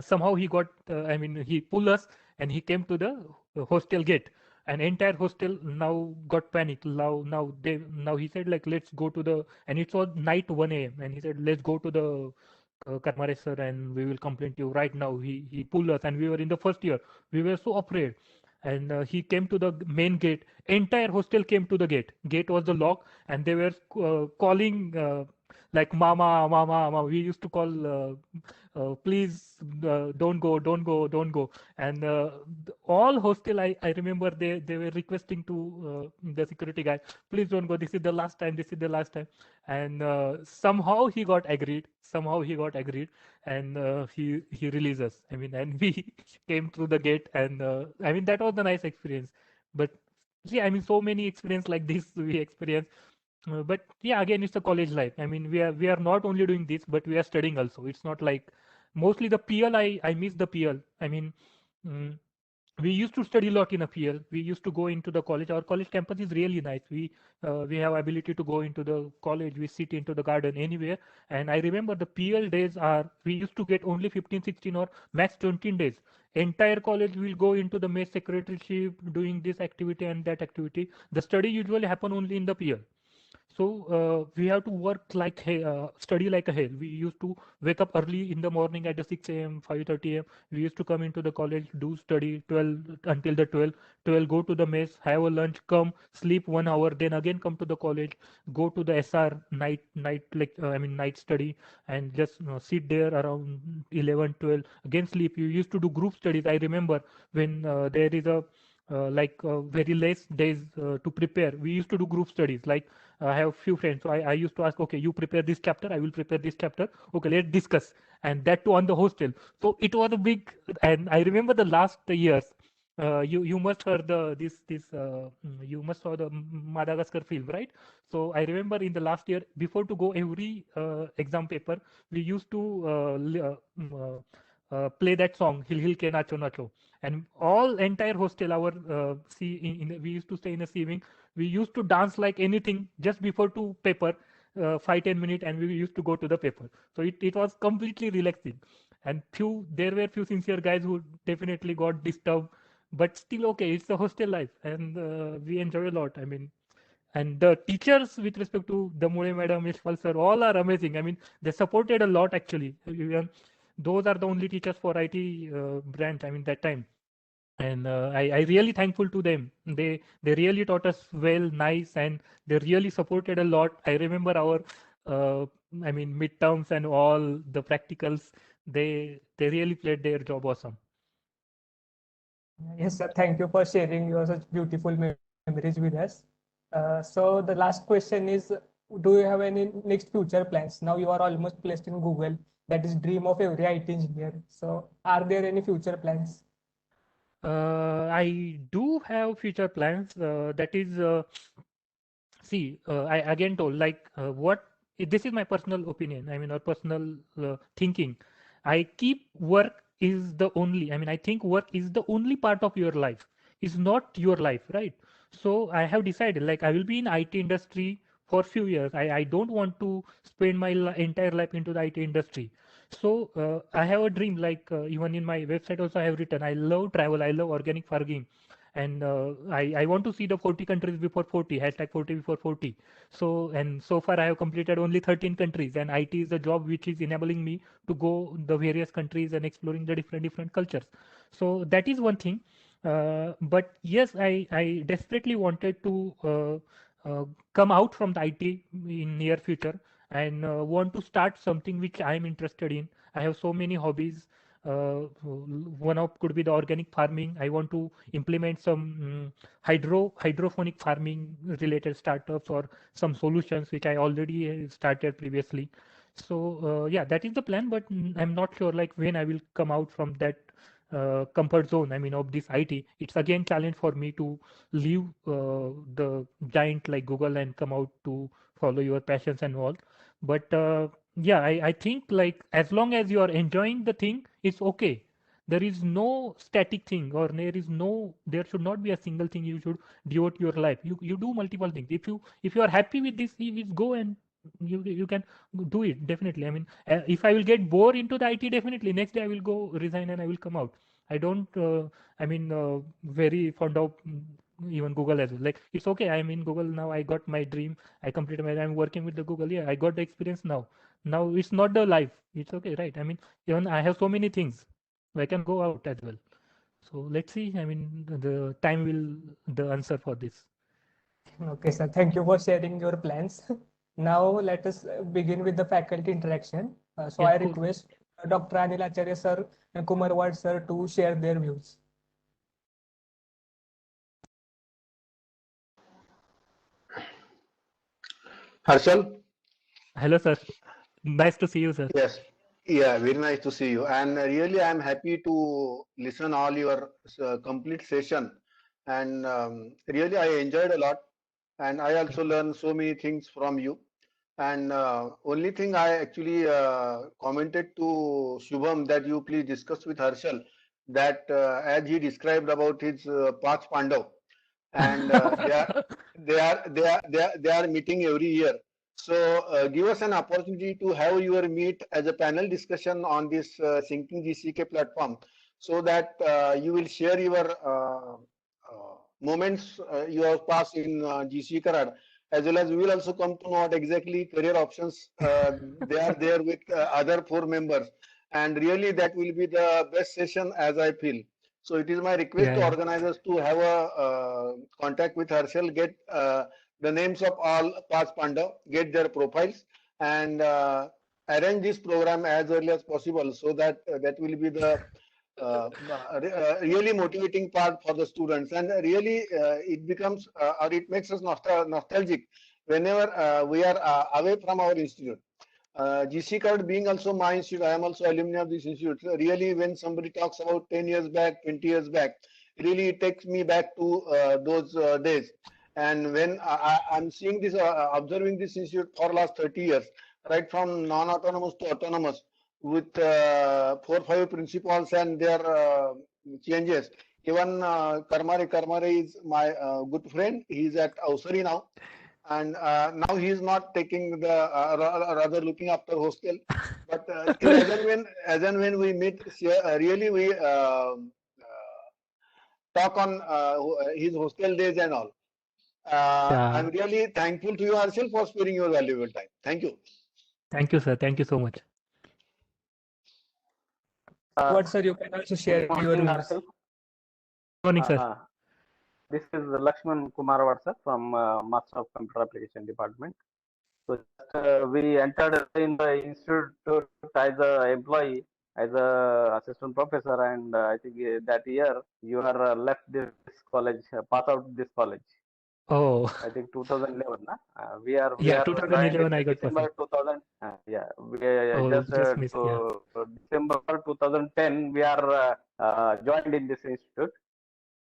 B: somehow he got, I mean, he pulled us, and he came to the hostel gate, and entire hostel now got panic. Now he said, like, let's go to the, and it was night 1 a.m. and he said, let's go to the Karmare sir, and we will complain to you right now. He pulled us, and we were in the first year. We were so afraid. And he came to the main gate. Entire hostel came to the gate. Gate was the lock, and they were calling like mama, mama, mama. We used to call, please don't go, don't go, don't go. And all hostel, I remember they were requesting to the security guy, please don't go. This is the last time. This is the last time. And somehow he got agreed. And he released us. I mean, and we came through the gate, and I mean, that was a nice experience. But see, I mean, so many experience like this we experienced. But yeah, again, it's a college life. I mean, we are not only doing this, but we are studying also. It's not like mostly the PL. I miss the PL. I mean, mm, we used to study a lot in a PL. We used to go into the college. Our college campus is really nice. We have ability to go into the college. We sit into the garden anywhere. And I remember the PL days are, we used to get only 15, 16 or max 20 days. Entire college will go into the mess secretaryship doing this activity and that activity. The study usually happen only in the PL. So we have to work like study like a hell. We used to wake up early in the morning at the 6 a.m., 5:30 a.m. We used to come into the college, do study 12 until the 12, go to the mess, have a lunch, come, sleep 1 hour, then again come to the college, go to the SR night study, and just sit there around 11, 12, again sleep. You used to do group studies. I remember when there is a very less days to prepare. We used to do group studies. Like I have few friends, so I used to ask, okay, you prepare this chapter, I will prepare this chapter. Okay, let's discuss, and that too on the hostel. So it was a big, and I remember the last years. You must heard you must saw the Madagascar film, right? So I remember in the last year, before to go every exam paper, we used to play that song Hil Hil Ke Nacho Nacho, and all entire hostel, our we used to stay in a C wing. We used to dance like anything just before to paper, 5-10 minutes, and we used to go to the paper. So it was completely relaxing. And there were few sincere guys who definitely got disturbed, but still okay. It's a hostel life, and we enjoy a lot. I mean, And the teachers with respect to the Mule madam, Yashpal sir, all are amazing. I mean, they supported a lot actually. Even those are the only teachers for IT branch, I mean, that time. And I really thankful to them. They really taught us well, nice, and they really supported a lot. I remember our I mean midterms and all the practicals. They really played their job awesome.
C: Yes, sir. Thank you for sharing your such beautiful memories with us. So the last question is, do you have any next future plans? Now you are almost placed in Google. That is dream of every IT engineer. So are there any future plans?
B: I do have future plans. That is, see, I again told like what this is my personal opinion. I mean, or personal thinking. I keep work is the only. I mean, I think work is the only part of your life. Is not your life, right? So I have decided like I will be in IT industry for few years. I don't want to spend my entire life into the IT industry. So I have a dream like even in my website also I have written I love travel, I love organic farming, and I want to see the 40 countries before 40, hashtag 40 before 40. So and so far I have completed only 13 countries, and IT is a job which is enabling me to go the various countries and exploring the different cultures. So that is one thing. But yes, I desperately wanted to come out from the IT in near future and want to start something which I am interested in. I have so many hobbies. One of could be the organic farming. I want to implement some hydroponic farming related startups or some solutions which I already started previously. So yeah, that is the plan, but I'm not sure like when I will come out from that comfort zone. I mean, of this IT. It's again challenge for me to leave the giant like Google and come out to follow your passions and all. But yeah, I think like as long as you are enjoying the thing, it's okay. There is no static thing, or there should not be a single thing you should devote your life. You do multiple things. If you are happy with this, you go and you can do it definitely. I mean, if I will get bored into the IT, definitely next day I will go resign and I will come out. I don't. I mean, very fond of even Google as well. Like it's okay. I'm in Google now. I got my dream. I completed my. I'm working with the Google. Yeah, I got the experience now. Now it's not the life. It's okay, right? I mean, even I have so many things. I can go out as well. So let's see. I mean, the time will the answer for this.
C: Okay, sir. Thank you for sharing your plans. Now let us begin with the faculty interaction. So
B: Yeah,
C: I
B: cool.
C: request Dr. Anil Acharya sir and Kumar Wad sir to share their views.
E: Harshal,
B: Hello, sir. Nice to see you, sir.
E: yes, yeah, very nice to see you. And really, I'm happy to listen all your complete session. And really, I enjoyed a lot. And I also
B: Thank you.
E: learned so many things from you. And only thing I actually commented to Shubham that you please discuss with Harshal that as he described about his Path Pandav, and they are meeting every year. So give us an opportunity to have your meet as a panel discussion on this Syncing GCK platform, so that you will share your moments you have passed in GC Karad, as well as we will also come to know what exactly career options they are there with other four members, and really that will be the best session as I feel. So it is my request
B: Yeah,
E: to
B: yeah.
E: organizers to have a contact with Harshal, get the names of all past Panda, get their profiles, and arrange this program as early as possible, so that that will be the really motivating part for the students, and really it becomes or it makes us nostalgic whenever we are away from our institute. GC Card being also my institute, I am also alumni of this institute. So really, when somebody talks about 10 years back, 20 years back, really it takes me back to those days. And when I'm seeing this, observing this institute for last 30 years, right from non-autonomous to autonomous, with 4-5 principals and their changes. Even Karmare is my good friend. He's at Ausari now, and now he is not taking the rather looking after hostel, but still as and when we meet, really we talk on his hostel days and all. I'm really thankful to you, Harshil, for sparing your valuable time. Thank you.
B: Thank you, sir. Thank you so much.
C: What, sir, you can also share
F: Good
C: your
F: morning,
C: views.
F: Harshil.
B: Morning, sir.
F: This is Lakshman Kumar sir, from Master of Computer Application Department. So we entered in the institute as an employee, as a assistant professor, and I think that year you are left this college, pass out this college.
B: Oh,
F: I think 2011. We are
B: yeah,
F: joined
B: 2011 I
F: in
B: got
F: December
B: passed.
F: 2000. Yeah, we
B: Oh,
F: just
B: just missed, yeah.
F: December 2010 we are joined in this institute.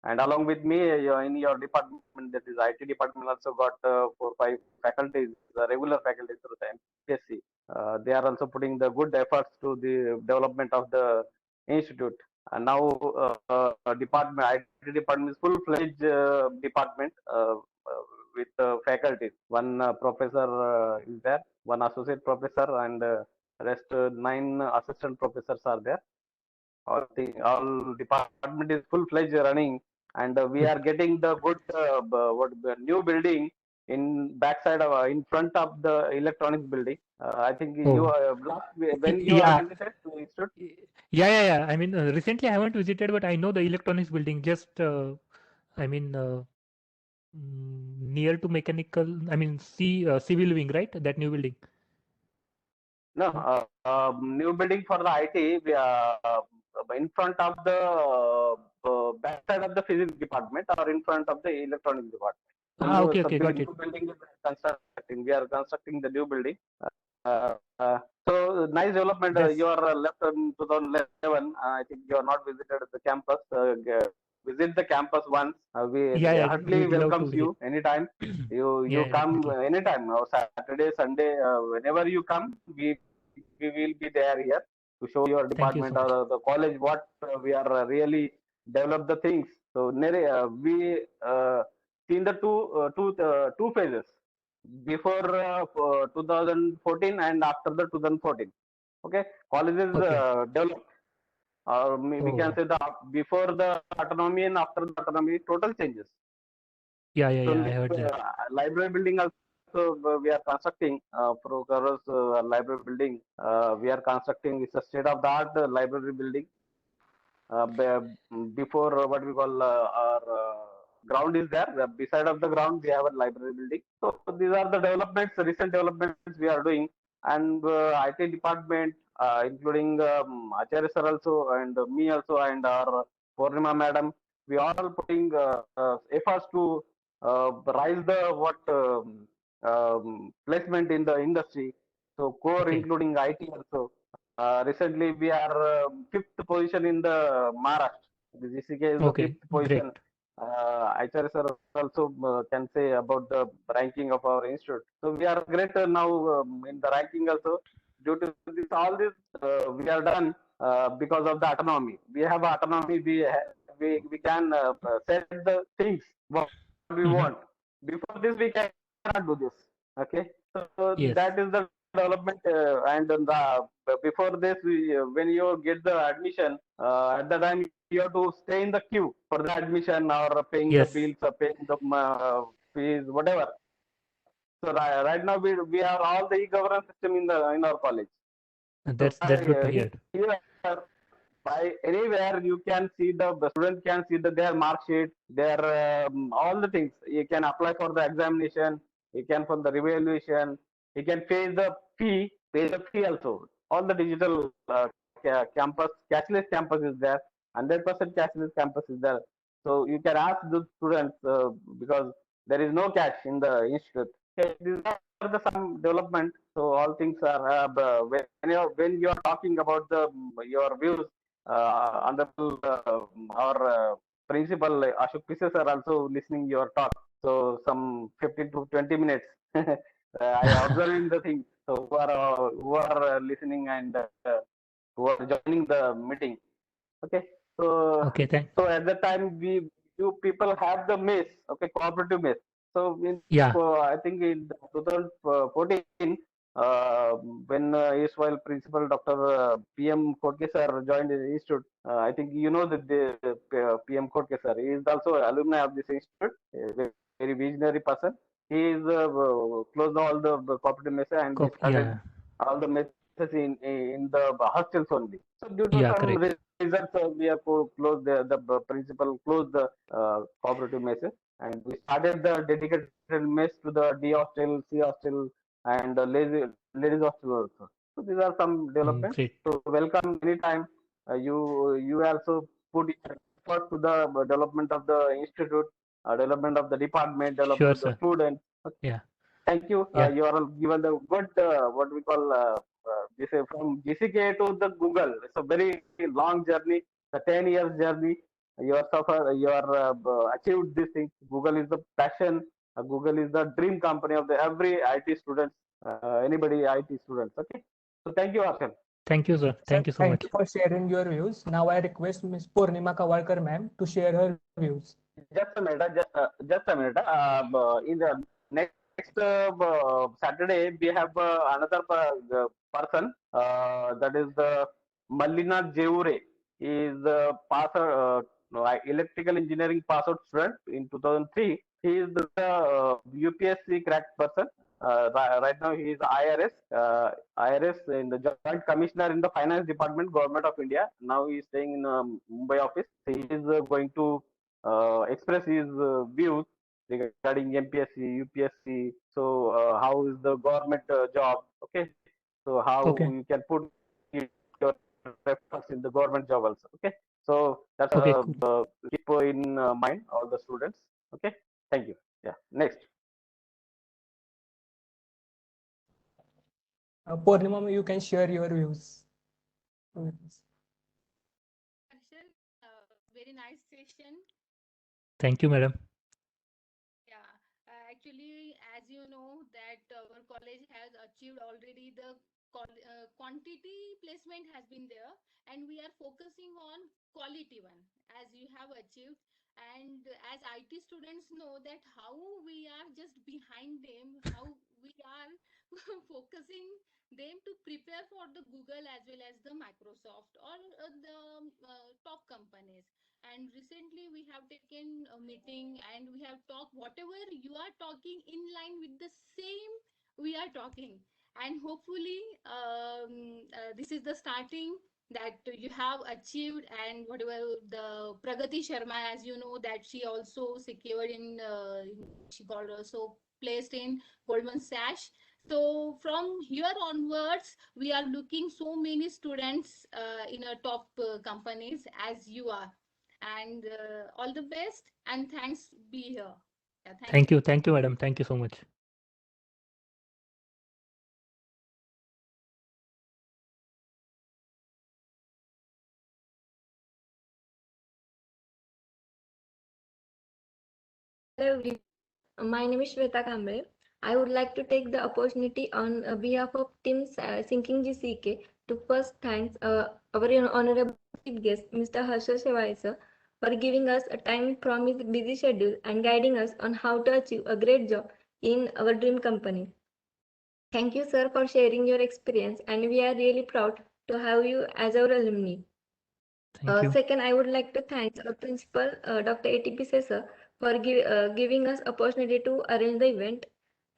F: And along with me, in your department, that is IT department, also got 4-5 faculties, the regular faculties through the MPSC. They are also putting the good efforts to the development of the institute. And now, department IT department is full-fledged department with faculties. One professor is there, one associate professor, and rest 9 assistant professors are there. All department is full-fledged running, and we are getting the good new building in backside of in front of the electronics building. I think you when you
B: Yeah.
F: are visited to institute.
B: Yeah. I mean, recently I haven't visited, but I know the electronics building just, I mean, near to mechanical, I mean, civil wing, right? That new building.
F: No, new building for the IT. We are in front of the backside of the physics department, or in front of the electronics department.
B: Okay, got
F: New
B: it.
F: building is constructing. We are constructing the new building. So nice development.
B: Yes.
F: You are left in 2011. I think you are not visited the campus. Visit the campus once. We
B: Yeah,
F: heartily
B: we'd love to
F: welcomes you
B: visit.
F: anytime. You
B: Yeah,
F: come
B: definitely.
F: anytime. Or Saturday, Sunday, whenever you come, we will be there here to show your
B: Thank you so
F: department
B: much.
F: or the college what we are really develop the things. So we seen the two phases before 2014 and after the 2014. Okay, college is
B: Okay.
F: developed. Or we can
B: Oh,
F: say the before the autonomy and after the autonomy, total changes.
B: yeah,
F: So
B: I heard that.
F: library building also we are constructing for Gaura's library building. We are constructing it's a state of the art library building. Before what we call our ground is there. Beside of the ground we have a library building. So these are the developments, recent developments we are doing, and IT department, including Acharya sir also and me also and our Purnima madam, we are all putting efforts to rise the placement in the industry. So core
B: Okay.
F: including IT also. Recently, we are fifth position in the Maharashtra. The GCK is the
B: Okay,
F: fifth position.
B: great.
F: Acharya sir also can say about the ranking of our institute. So we are great now in the ranking also. Due to this, all this we are done because of the autonomy. We have autonomy. We can set the things what we want. Before this, we cannot do this. Okay, so
B: Yes.
F: that is the development and before this when you get the admission at the time you have to stay in the queue for the admission or paying the
B: Yes.
F: bills or paying the fees whatever. So right now we have all the e-governance system in our college. So
B: That's good to hear.
F: here, by anywhere you can see the student can see their mark sheet, their all the things. You can apply for the examination, you can for the revaluation, you can pay the fee also. All the digital campus, cashless campus is there, 100% cashless campus is there. So you can ask the students because there is no cash in the institute. Okay, these are the some development. So all things are when you are talking about your views honorable our principal Ashok Pise sir also listening your talk. So some 15 to 20 minutes. I observing the things. So who are listening and who are joining the meeting. Okay. So
B: Okay, thank.
F: so at that time you people have the mess. Okay, cooperative mess. So
B: Yeah.
F: I think in 2014 when erstwhile principal Dr. PM Kodke sir joined the institute. I think you know that the PM Kodke sir, he is also alumni of this institute, a very visionary person. He is closed all the cooperative messes and he started
B: Yeah,
F: all the messes in the hostels only. So due to
B: yeah,
F: some
B: correct.
F: reasons, we have closed the principal closed the cooperative messes, and we started the dedicated mess to the D hostel, C hostel, and ladies hostel also. So these are some developments.
B: Great.
F: So welcome anytime. You also put effort to the development of the institute, development of the department,
B: Sure,
F: development of the
B: sir.
F: students.
B: Yeah,
F: Thank you.
B: yeah,
F: You are given the good what we call this from GCK to the Google. It's a very long journey, a 10 years journey. You are achieved these things. Google is the passion. Google is the dream company of the every IT students, anybody IT students. Okay. So thank you, Arshad.
B: thank you, sir.
C: Sir,
B: Thank you so
C: thank
B: much.
C: you for sharing your views. Now I request Ms. Purnima Kavalkar ma'am to share her views.
F: Just a minute. Just a minute. In the next Saturday, we have another person. That is the Malina Jeure. He is the electrical engineering pass out student in 2003. He is the UPSC cracked person. Right now, he is IRS in the Joint Commissioner in the Finance Department, Government of India. Now he is staying in Mumbai office. He is going to express his views regarding MPSC, UPSC. So how is the government job? Okay. So how
C: Okay.
F: you can put your efforts in the government job also. Okay. So that's
B: Okay, cool.
F: keep in mind all the students. Okay. Thank you. Yeah. Next.
C: Purnima, ma'am, you can share your views.
G: Harshal, very nice session.
B: Thank you, madam.
G: Yeah, actually, as you know, that our college has achieved already the quantity placement has been there, and we are focusing on quality one as you have achieved. And as IT students know that how we are just behind them, how we are focusing them to prepare for the Google as well as the Microsoft or the top companies. And recently we have taken a meeting and we have talked whatever you are talking in line with the same we are talking. And hopefully this is the starting that you have achieved. And whatever the Pragati Sharma, as you know, that she also secured in she got also placed in Goldman Sachs. So from here onwards we are looking so many students in a top companies as you are. And all the best and thanks be here. Yeah, thank you.
B: Thank you, madam. Thank you so much.
H: Hello, everyone. My name is Shweta Kamble. I would like to take the opportunity on behalf of Team Thinking GCK to first thank our honorable chief guest, Mr. Harshal Shevai sir, for giving us a time from his busy schedule and guiding us on how to achieve a great job in our dream company. Thank you, sir, for sharing your experience, and we are really proud to have you as our alumni.
B: Thank you.
H: Second, I would like to thank our principal, Dr. A.T.P. sir, for giving us opportunity to arrange the event.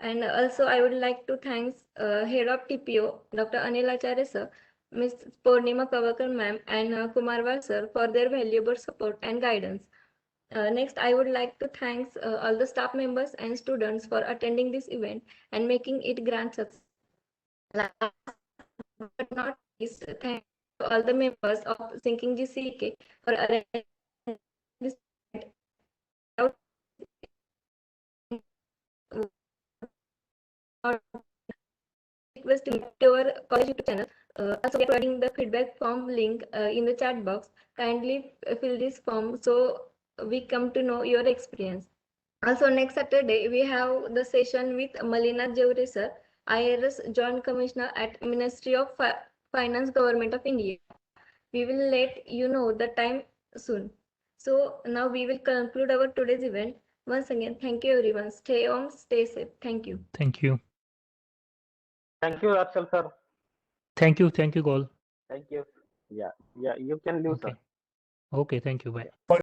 H: And also, I would like to thank Head of TPO, Dr. Anil Acharya sir, Ms. Purnima Kavakar ma'am, and Kumarwal sir for their valuable support and guidance. Next, I would like to thank all the staff members and students for attending this event and making it grand success. Last but not least, thank to all the members of Thinking GCK for arranging this event. Without requesting to our college YouTube channel. Also, we are providing the feedback form link in the chat box. Kindly fill this form so we come to know your experience. Also, next Saturday, we have the session with Malina Jeure sir, IRS Joint Commissioner at Ministry of Finance, Government of India. We will let you know the time soon. So now we will conclude our today's event. Once again, thank you everyone. Stay home, stay safe. Thank you.
B: Thank you.
F: Thank you, Arshal sir.
B: Thank you, Gol.
F: Thank you. Yeah, you can leave,
B: Okay.
F: sir.
B: Okay, thank you. Bye.
C: For